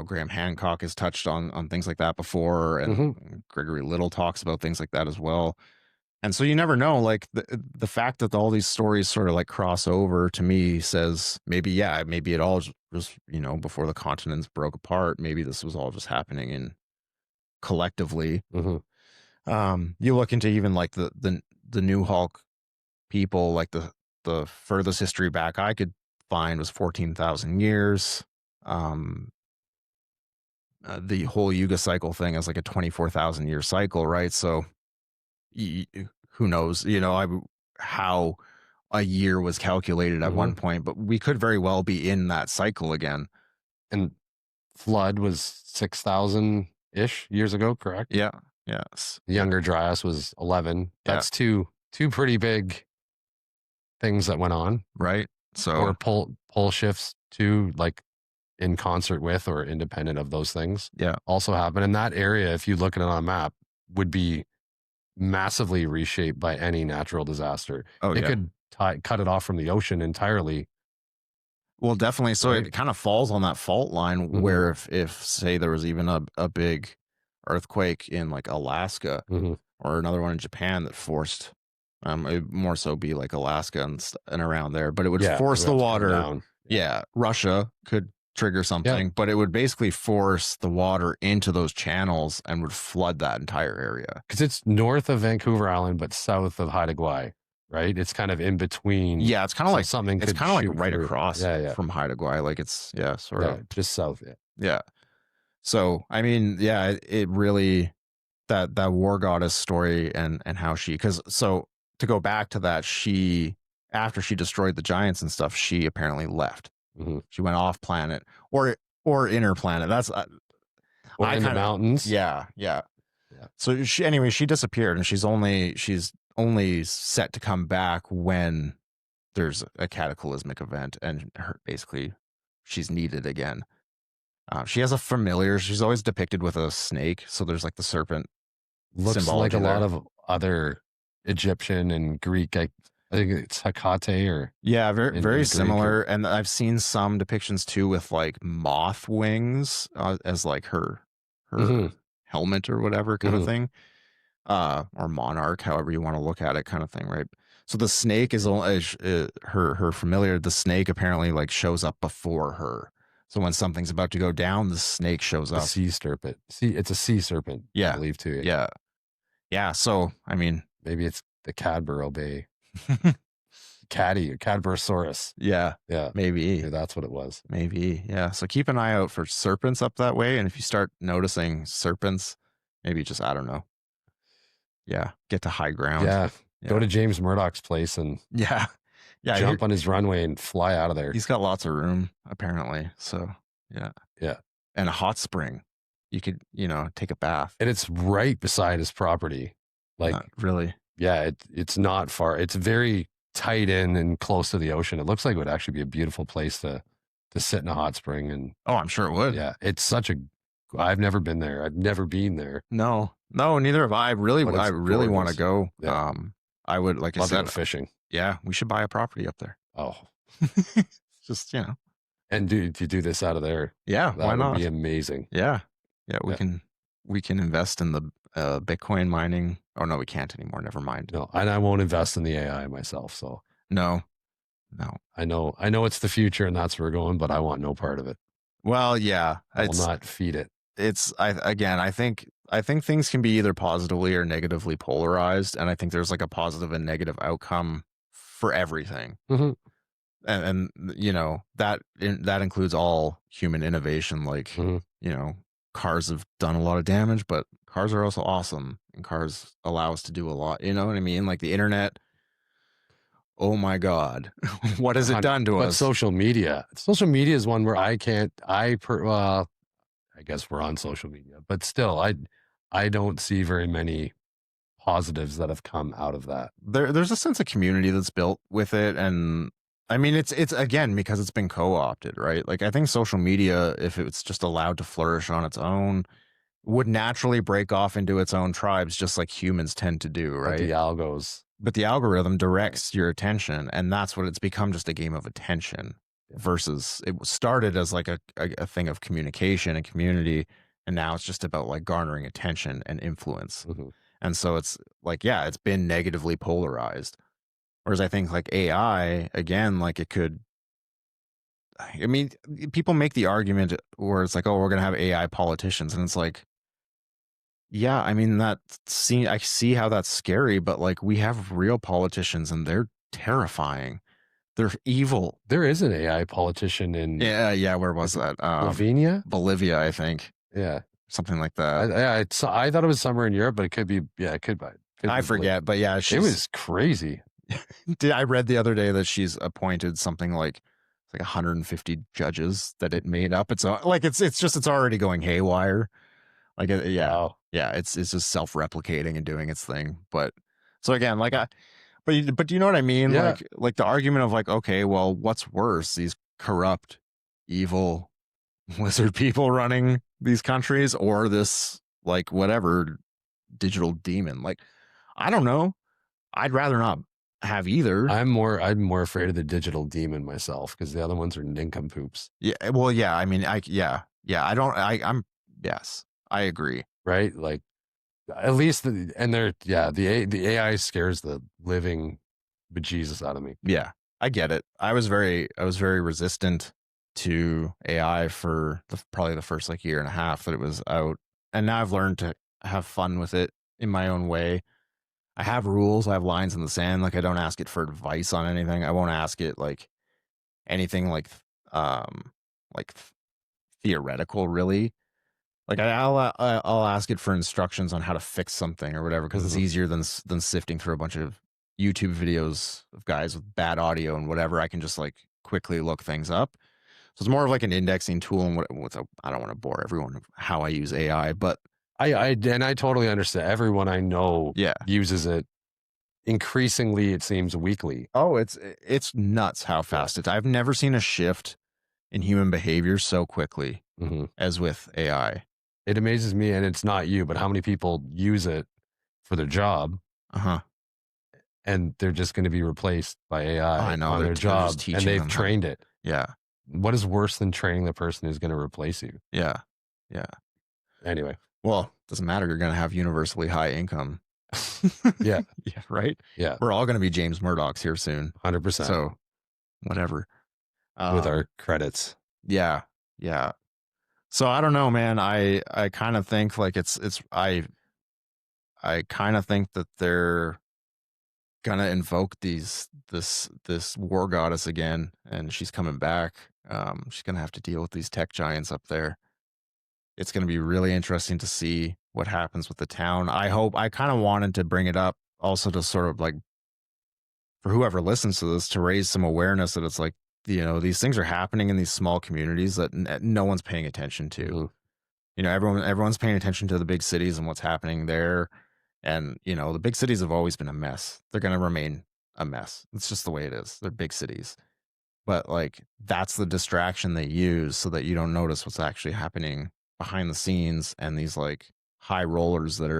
Graham Hancock has touched on things like that before, and Gregory Little talks about things like that as well. And so you never know, like the fact that all these stories sort of like cross over, to me says maybe it all just before the continents broke apart, maybe this was all just happening in collectively. You look into even like the New Hulk people, like the furthest history back I could find was 14,000 years. The whole Yuga cycle thing is like a 24,000 year cycle, right? So who knows, how a year was calculated at one point, but we could very well be in that cycle again. And flood was 6,000 ish years ago, correct? Yeah. Yes. Younger Dryas was 11. That's two pretty big things that went on, right? So, or pole shifts too, like in concert with or independent of those things. Yeah. Also happen. And that area, if you look at it on a map, would be massively reshaped by any natural disaster. It could cut it off from the ocean entirely. Well, definitely. So it kind of falls on that fault line where if say there was even a big earthquake in like Alaska or another one in Japan that forced, it more so be like Alaska and around there, but it would force the water. Yeah. Russia could trigger something, but it would basically force the water into those channels and would flood that entire area. Because it's north of Vancouver Island, but south of Haida Gwaii, right? It's kind of in between. Yeah, it's kind of like something. It's kind of like right across from Haida Gwaii, like it's sort of just south. Yeah. So I mean, it really that war goddess story and how because so to go back to that, after she destroyed the giants and stuff, she apparently left. She went off planet or inner planet. That's or in the mountains. Yeah. So she disappeared, and she's only set to come back when there's a cataclysmic event, and basically she's needed again. She has a familiar. She's always depicted with a snake, so there's like the serpent. Looks like a lot of other Egyptian and Greek. I think it's Hecate or very similar. And I've seen some depictions too with like moth wings as like her helmet or whatever kind of thing, or monarch, however you want to look at it, kind of thing, right? So the snake is her familiar. The snake apparently like shows up before her. So when something's about to go down, the snake shows up. Sea serpent. It's a sea serpent. Yeah, I believe too. Yeah. So I mean, maybe it's the Cadborough Bay. Cadborosaurus. Yeah, maybe that's what it was. Maybe, yeah. So keep an eye out for serpents up that way, and if you start noticing serpents, maybe just I don't know. Yeah, get to high ground. Yeah. Go to James Murdoch's place and jump on his runway and fly out of there. He's got lots of room apparently. So yeah, and a hot spring. You could take a bath, and it's right beside his property. Like really. Yeah, it's not far. It's very tight in and close to the ocean. It looks like it would actually be a beautiful place to sit in a hot spring. And I'm sure it would. Yeah, it's I've never been there. I've never been there. No, neither have I. I really want to go. Yeah. I would, like Love I said, fishing. Yeah, we should buy a property up there. Oh, just and do this out of there. Yeah, that why not? Would be amazing. Yeah, we can invest in the Bitcoin mining. Oh no, we can't anymore. Never mind. No, and I won't invest in the AI myself. So no. I know it's the future, and that's where we're going. But I want no part of it. Well, yeah, I will not feed it. I think things can be either positively or negatively polarized, and I think there's like a positive and negative outcome for everything. And that includes all human innovation. Like cars have done a lot of damage, but cars are also awesome, and cars allow us to do a lot. You know what I mean? Like the internet. Oh my God, what has it done to us? Social media is one where I guess we're on social media, but still, I don't see very many positives that have come out of that. There's a sense of community that's built with it, and I mean, it's again because it's been co-opted, right? Like I think social media, if it's just allowed to flourish on its own, would naturally break off into its own tribes, just like humans tend to do, But the right? algos, But the algorithm directs your attention, and that's what it's become, just a game of attention. Yeah. Versus it started as like a thing of communication and community, and now it's just about like garnering attention and influence. Mhm. And so it's like, yeah, it's been negatively polarized. Whereas I think like AI, again, like it could, I mean, people make the argument where it's like, oh, we're going to have AI politicians. And it's like, yeah, I mean, I see how that's scary, but like we have real politicians and they're terrifying. They're evil. There is an AI politician in Yeah. Where was that? Slovenia. Bolivia, I think. Yeah, Something like that. I thought it was somewhere in Europe, but it could be. Yeah, it could be. I forget, but yeah, It was crazy. I read the other day that she's appointed something like 150 judges that it made up. It's like it's already going haywire. Like yeah, Wow. yeah, it's just self-replicating and doing its thing. But so again, like but do you know what I mean? Yeah. Like the argument of like, okay, well, what's worse, these corrupt, evil lizard people running these countries, or this like whatever digital demon? Like, I don't know. I'd rather not have either. I'm more afraid of the digital demon myself because the other ones are nincompoops. Yeah. Well, yeah. I mean, yeah. I don't. Yes, I agree. Right? Like at least the AI scares the living bejesus out of me. Yeah, I get it. I was very resistant to AI for probably the first like year and a half that it was out, and now I've learned to have fun with it in my own way. I have rules. I have lines in the sand. Like I don't ask it for advice on anything. I won't ask it like anything um like theoretical, really. Like I'll ask it for instructions on how to fix something or whatever, because it's easier than sifting through a bunch of YouTube videos of guys with bad audio and whatever. I can just like quickly look things up. So it's more of like an indexing tool. And I don't want to bore everyone of how I use AI, but I totally understand. Everyone I know uses it. Increasingly, it seems weekly. Oh, it's nuts how fast it's. I've never seen a shift in human behavior so quickly as with AI. It amazes me, and it's not you, but how many people use it for their job, and they're just going to be replaced by AI on their job, and they've trained it. Yeah. What is worse than training the person who's going to replace you? Yeah. Anyway. Well, doesn't matter. You're going to have universally high income. Yeah. Yeah. Right. Yeah. We're all going to be James Murdochs here soon. 100%. So whatever. With our credits. Yeah. So I don't know, man. I kind of think like I kind of think that they're gonna invoke this war goddess again, and she's coming back. She's gonna have to deal with these tech giants up there. It's gonna be really interesting to see what happens with the town. I kind of wanted to bring it up also to sort of like, for whoever listens to this, to raise some awareness that it's like, these things are happening in these small communities that no one's paying attention to. Everyone's paying attention to the big cities and what's happening there. And, the big cities have always been a mess. They're going to remain a mess. It's just the way it is. They're big cities. But like, that's the distraction they use so that you don't notice what's actually happening behind the scenes, and these like high rollers that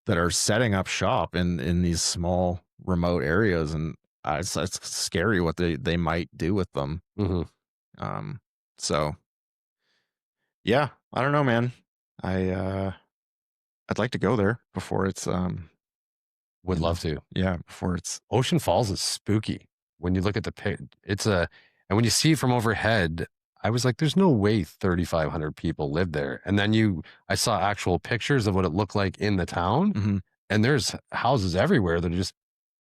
are setting up shop in these small remote areas. And it's scary what they might do with them. So yeah, I don't know, man. I'd like to go there before it's would love to. Yeah, before it's Ocean Falls is spooky. When you look at and when you see it from overhead, I was like, there's no way 3,500 people live there. And then I saw actual pictures of what it looked like in the town, and there's houses everywhere that are just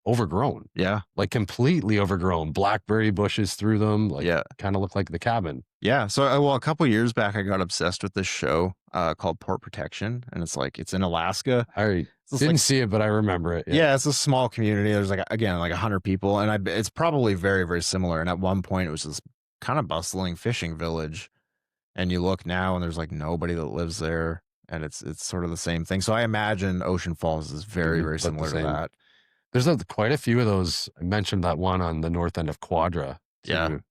overgrown. Yeah. Like completely overgrown. Blackberry bushes through them. Like, kind of look like the cabin. Yeah. So, a couple years back, I got obsessed with this show called Port Protection, and it's in Alaska. I didn't see it, but I remember it. Yeah. It's a small community. There's like 100 people, and it's probably very, very similar. And at one point, it was this kind of bustling fishing village, and you look now, and there's like nobody that lives there, and it's sort of the same thing. So I imagine Ocean Falls is very, very similar to that. There's quite a few of those. I mentioned that one on the north end of Quadra Yeah. too.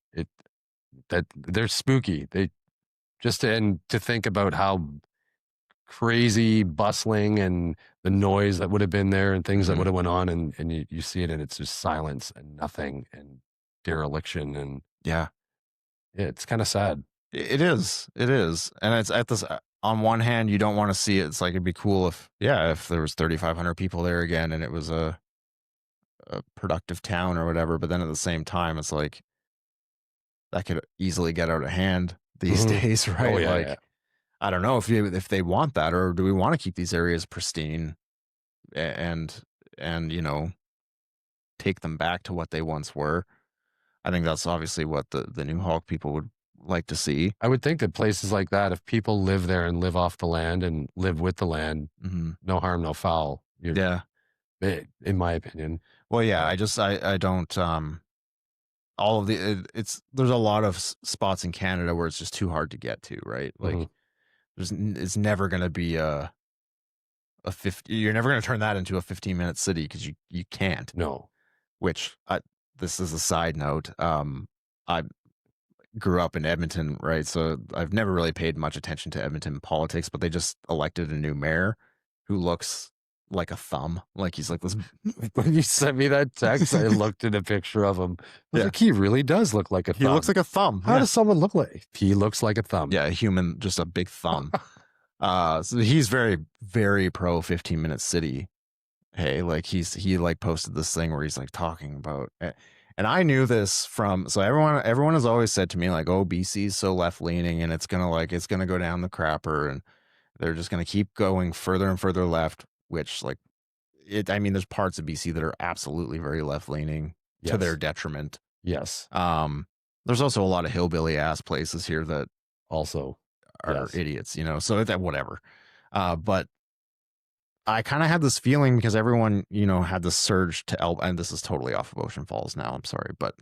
That they're spooky. They just and to think about how crazy bustling and the noise that would have been there and things that would have went on, and you see it and it's just silence and nothing and dereliction, and Yeah. it's kind of sad. It is. It is. And it's at this on one hand, you don't want to see it. It's like it'd be cool if if there was 3,500 people there again and it was a productive town or whatever, but then at the same time it's like that could easily get out of hand these days, right? Oh, yeah, like yeah. I don't know if they want that, or do we want to keep these areas pristine and take them back to what they once were. I think that's obviously what the New Hulk people would like to see. I would think that places like that, if people live there and live off the land and live with the land, no harm, no foul. Yeah. In my opinion. Well, yeah, I don't all of it's there's a lot of spots in Canada where it's just too hard to get to, right? Like it's never going to be a 50, you're never going to turn that into a 15-minute city because you can't. No. Which this is a side note. I grew up in Edmonton, right? So I've never really paid much attention to Edmonton politics, but they just elected a new mayor who looks like a thumb. Like he's like this. When you sent me that text, I looked at a picture of him. Like, he really does look like a thumb. He looks like a thumb. How does someone look like? He looks like a thumb. Yeah, a human, just a big thumb. So he's very, very pro 15-minute city. Hey, like he like posted this thing where he's like talking about, and I knew this from, so everyone has always said to me like, oh, BC's so left leaning and it's gonna go down the crapper and they're just gonna keep going further and further left, which like I mean, there's parts of BC that are absolutely very left leaning to their detriment. Yes. There's also a lot of hillbilly ass places here that also are idiots, so that whatever. But I kind of had this feeling because everyone, had this surge to and this is totally off of Ocean Falls now, I'm sorry, but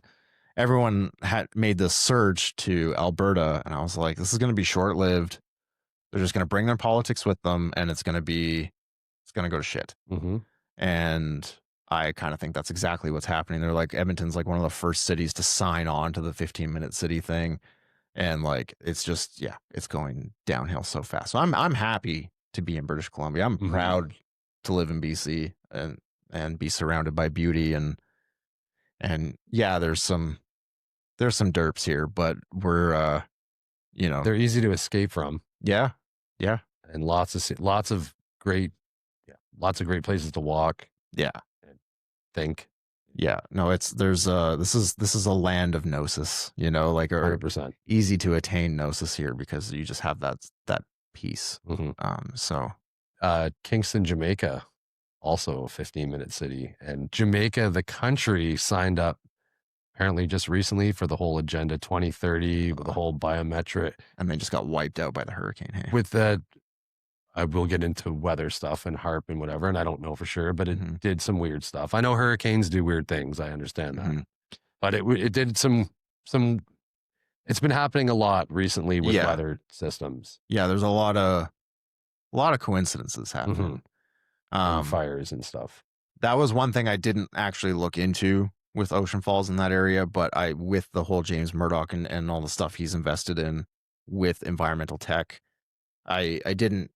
everyone had made this surge to Alberta, and I was like, this is going to be short lived. They're just going to bring their politics with them, and it's going to go to shit. And I kind of think that's exactly what's happening. They're like, Edmonton's like one of the first cities to sign on to the 15-minute city thing. And like, it's just, it's going downhill so fast. So I'm happy to be in British Columbia. I'm proud to live in BC and be surrounded by beauty and there's some derps here, but we're they're easy to escape from. Yeah. And lots of great places to walk. Yeah. And think. Yeah. No, this is a land of gnosis, like 100%. Easy to attain gnosis here because you just have that piece. So Kingston, Jamaica, also a 15-minute city, and Jamaica, the country, signed up apparently just recently for the whole Agenda 2030 with the whole biometric, and they just got wiped out by the hurricane. Hey? With that, I will get into weather stuff and HARP and whatever, and I don't know for sure, but it did some weird stuff. I know hurricanes do weird things. I understand that, but it did some. It's been happening a lot recently with weather systems. Yeah, there's a lot of coincidences happening. And fires and stuff. That was one thing I didn't actually look into with Ocean Falls in that area, but with the whole James Murdoch and all the stuff he's invested in with environmental tech, I didn't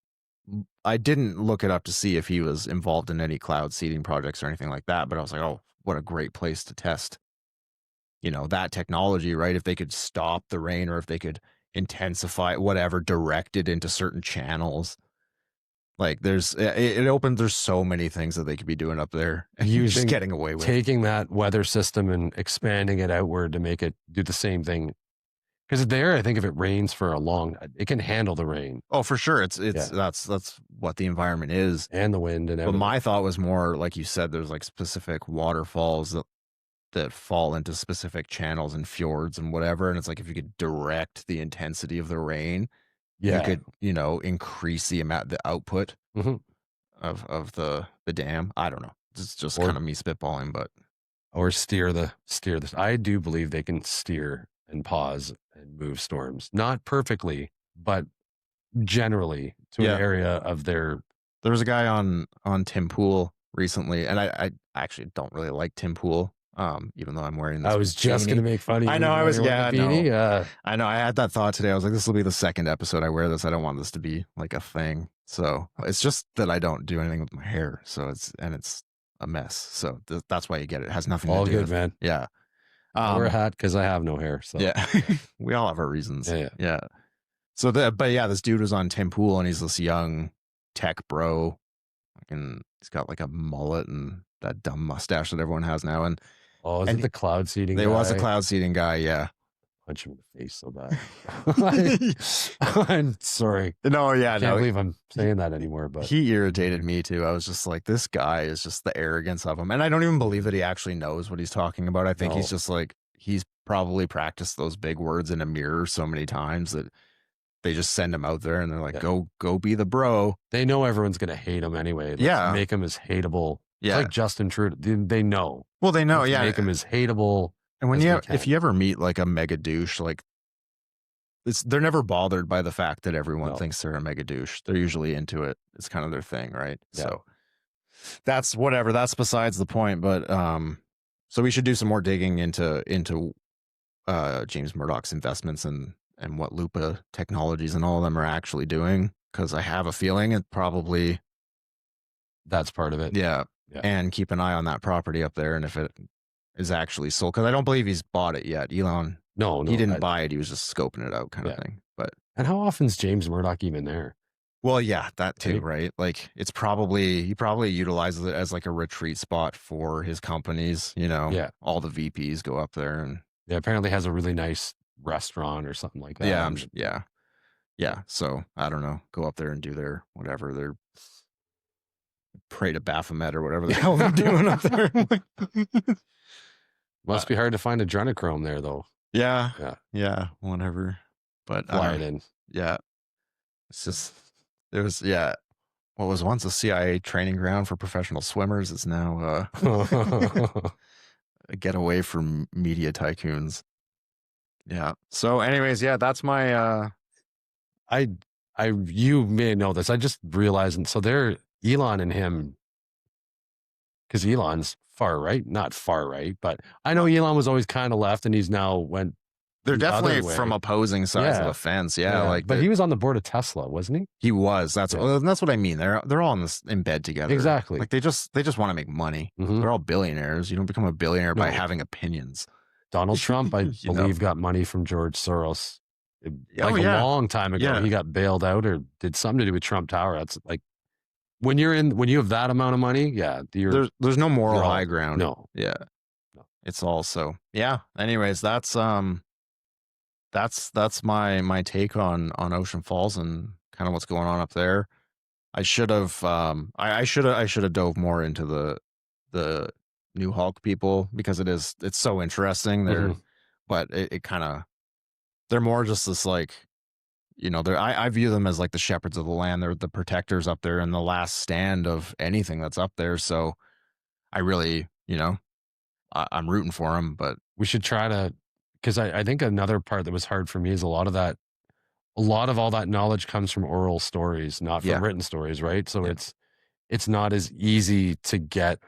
look it up to see if he was involved in any cloud seeding projects or anything like that. But I was like, oh, what a great place to test, that technology, right? If they could stop the rain or if they could intensify whatever, direct it into certain channels. Like there's so many things that they could be doing up there and just getting away with taking that weather system and expanding it outward to make it do the same thing. Because there, I think if it rains for it can handle the rain. Oh, for sure. That's what the environment is. And the wind and everything. But my thought was more, like you said, there's like specific waterfalls that fall into specific channels and fjords and whatever. And it's like, if you could direct the intensity of the rain, you could, increase the output of the dam. I don't know. It's just kind of me spitballing, but. Or steer this. I do believe they can steer and pause and move storms. Not perfectly, but generally to an area of their. There was a guy on Tim Pool recently, and I actually don't really like Tim Pool. Even though I'm wearing this I was just beanie. going to make fun of you. I know I was, yeah, beanie. no. I know I had that thought today. I was like, this will be the second episode I wear this. I don't want this to be like a thing. So it's just that I don't do anything with my hair. So it's a mess. So that's why you get it. It has nothing All to do good, with, man. yeah. I wear a hat because I have no hair. So Yeah, we all have our reasons. Yeah. Yeah. So but yeah, this dude was on Tim Pool, and he's this young tech bro. And he's got like a mullet and that dumb mustache that everyone has now. And is it the cloud seeding there guy? was a cloud seeding guy, yeah. Punch him in the face so bad. I'm sorry. No, yeah, I can't believe I'm saying that anymore. But he irritated me too. I was just like, this guy is just the arrogance of him. And I don't even believe that he actually knows what he's talking about. I think he's just like, he's probably practiced those big words in a mirror so many times that they just send him out there and they're like, go be the bro. They know everyone's going to hate him anyway. Let's make him as hateable. Yeah. It's like Justin Trudeau. They know. Well, they know. Let's make him as hateable. And when if you ever meet like a mega douche, like they're never bothered by the fact that everyone thinks they're a mega douche. They're usually into it. It's kind of their thing, right? Yeah. So that's whatever. That's besides the point. But so we should do some more digging into James Murdoch's investments and what Lupa Technologies and all of them are actually doing, because I have a feeling it probably that's part of it. Yeah. And keep an eye on that property up there, and if it is actually sold, because I don't believe he's bought it yet. Elon, no, he didn't buy it. He was just scoping it out, kind of thing. But and how often is James Murdoch even there? Well, yeah, that too, right? Like he probably utilizes it as like a retreat spot for his companies. You know, all the VPs go up there, and apparently has a really nice restaurant or something like that. Yeah. So I don't know. Go up there and do their whatever their pray to Baphomet or whatever the hell they're doing up there. Must be hard to find adrenochrome there, though. Yeah. Whatever. But fly it in. Yeah. It's just what was once a CIA training ground for professional swimmers is now a getaway from media tycoons. Yeah. So anyways, that's my you may know this. I just realized, and so they're Elon and him, because Elon's far right, not far right, but I know Elon was always kind of left, and he's now went. They're definitely from opposing sides of the fence. Yeah. But he was on the board of Tesla, wasn't he? He was. That's what I mean. They're all in bed together. Exactly. Like they just want to make money. Mm-hmm. They're all billionaires. You don't become a billionaire by having opinions. Donald Trump, I believe, got money from George Soros. A long time ago. Yeah. He got bailed out or did something to do with Trump Tower. That's like when you have that amount of money, there's no moral high ground. No. Yeah. No. It's all so. Yeah. Anyways, that's my take on Ocean Falls and kind of what's going on up there. I should have I should have dove more into the New Hulk people, because it's so interesting there. Mm-hmm. But it kind of, they're more just this like, I view them as like the shepherds of the land. They're the protectors up there and the last stand of anything that's up there. So I really, I'm rooting for them. But we should try to, because I think another part that was hard for me is a lot of all that knowledge comes from oral stories, not from written stories, right? So it's not as easy to get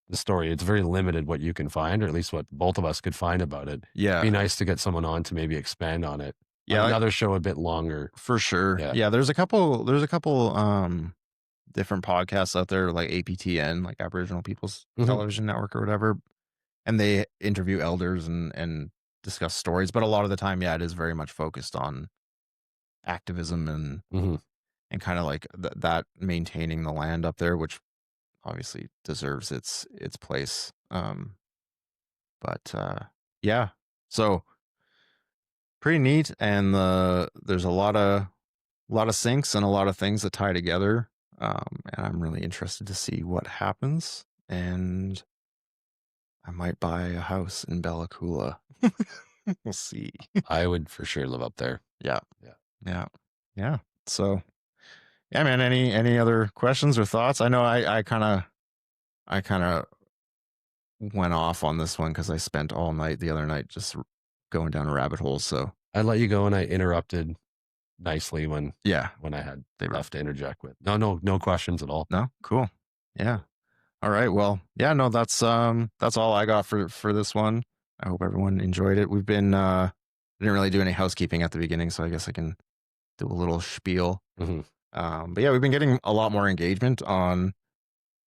the story. It's very limited what you can find, or at least what both of us could find about it. Yeah. It'd be nice to get someone on to maybe expand on it. Yeah. Another show a bit longer. For sure. Yeah. There's a couple different podcasts out there, like APTN, like Aboriginal People's Television Network or whatever. And they interview elders and discuss stories. But a lot of the time, it is very much focused on activism and kind of like that maintaining the land up there, which obviously deserves its place. So pretty neat. And there's a lot of syncs and a lot of things that tie together. And I'm really interested to see what happens. And I might buy a house in Bella Coola. We'll see. I would for sure live up there. Yeah. So yeah, man, any other questions or thoughts? I know I kind of went off on this one because I spent all night the other night just going down a rabbit hole. So I let you go and I interrupted nicely when I had stuff to interject with. No questions at all. No, cool. Yeah. All right. Well, yeah, no, that's all I got for this one. I hope everyone enjoyed it. We've been didn't really do any housekeeping at the beginning, so I guess I can do a little spiel. Mm-hmm. But yeah, we've been getting a lot more engagement on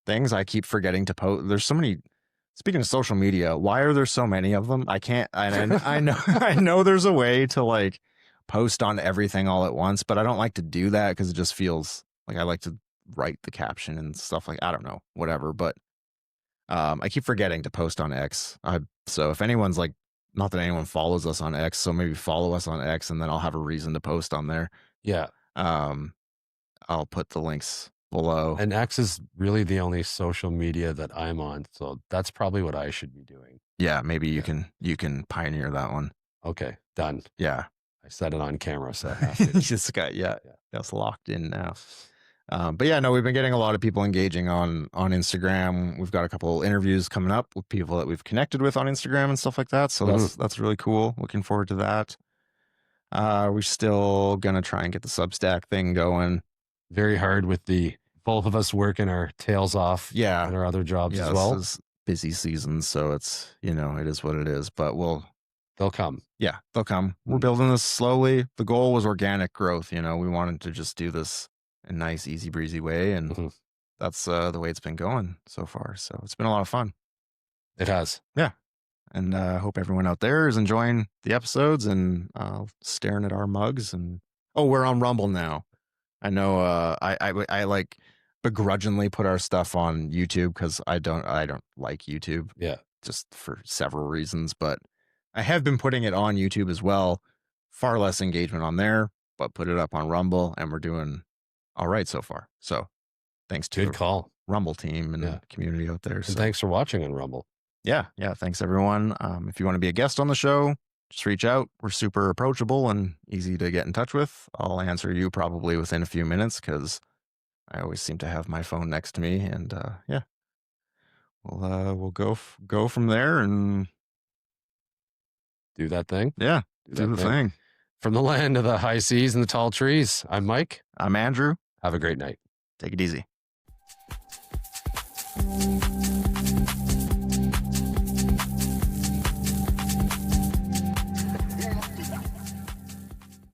things. I keep forgetting to post. There's so many. Speaking of social media, why are there so many of them? I can't. And I know I know there's a way to like post on everything all at once, but I don't like to do that because it just feels like I like to write the caption and stuff like I don't know, whatever. But I keep forgetting to post on X. So if anyone's like, not that anyone follows us on X, so maybe follow us on X, and then I'll have a reason to post on there. Yeah. I'll put the links below. And X is really the only social media that I'm on, so that's probably what I should be doing. Yeah, maybe you can pioneer that one. Okay, done. Yeah, I said it on camera, so I have to. just got that's locked in now. But yeah, no, we've been getting a lot of people engaging on Instagram. We've got a couple interviews coming up with people that we've connected with on Instagram and stuff like that. So that's really cool. Looking forward to that. We're still gonna try and get the Substack thing going. Very hard with both of us working our tails off. Yeah, and our other jobs as well. This is busy season, so it's it is what it is. But they'll come. Yeah, they'll come. We're building this slowly. The goal was organic growth. We wanted to just do this in a nice, easy breezy way, and that's the way it's been going so far. So it's been a lot of fun. It has. Yeah. And I hope everyone out there is enjoying the episodes and staring at our mugs. And we're on Rumble now. I know I like begrudgingly put our stuff on YouTube because I don't like YouTube. Yeah. Just for several reasons. But I have been putting it on YouTube as well. Far less engagement on there, but put it up on Rumble, and we're doing all right so far. So thanks to the Rumble team and the community out there. And thanks for watching on Rumble. Yeah. Thanks, everyone. If you want to be a guest on the show, just reach out. We're super approachable and easy to get in touch with. I'll answer you probably within a few minutes because I always seem to have my phone next to me. And yeah, we'll go from there and do that thing. Yeah, do the thing. From the land of the high seas and the tall trees, I'm Mike. I'm Andrew. Have a great night. Take it easy.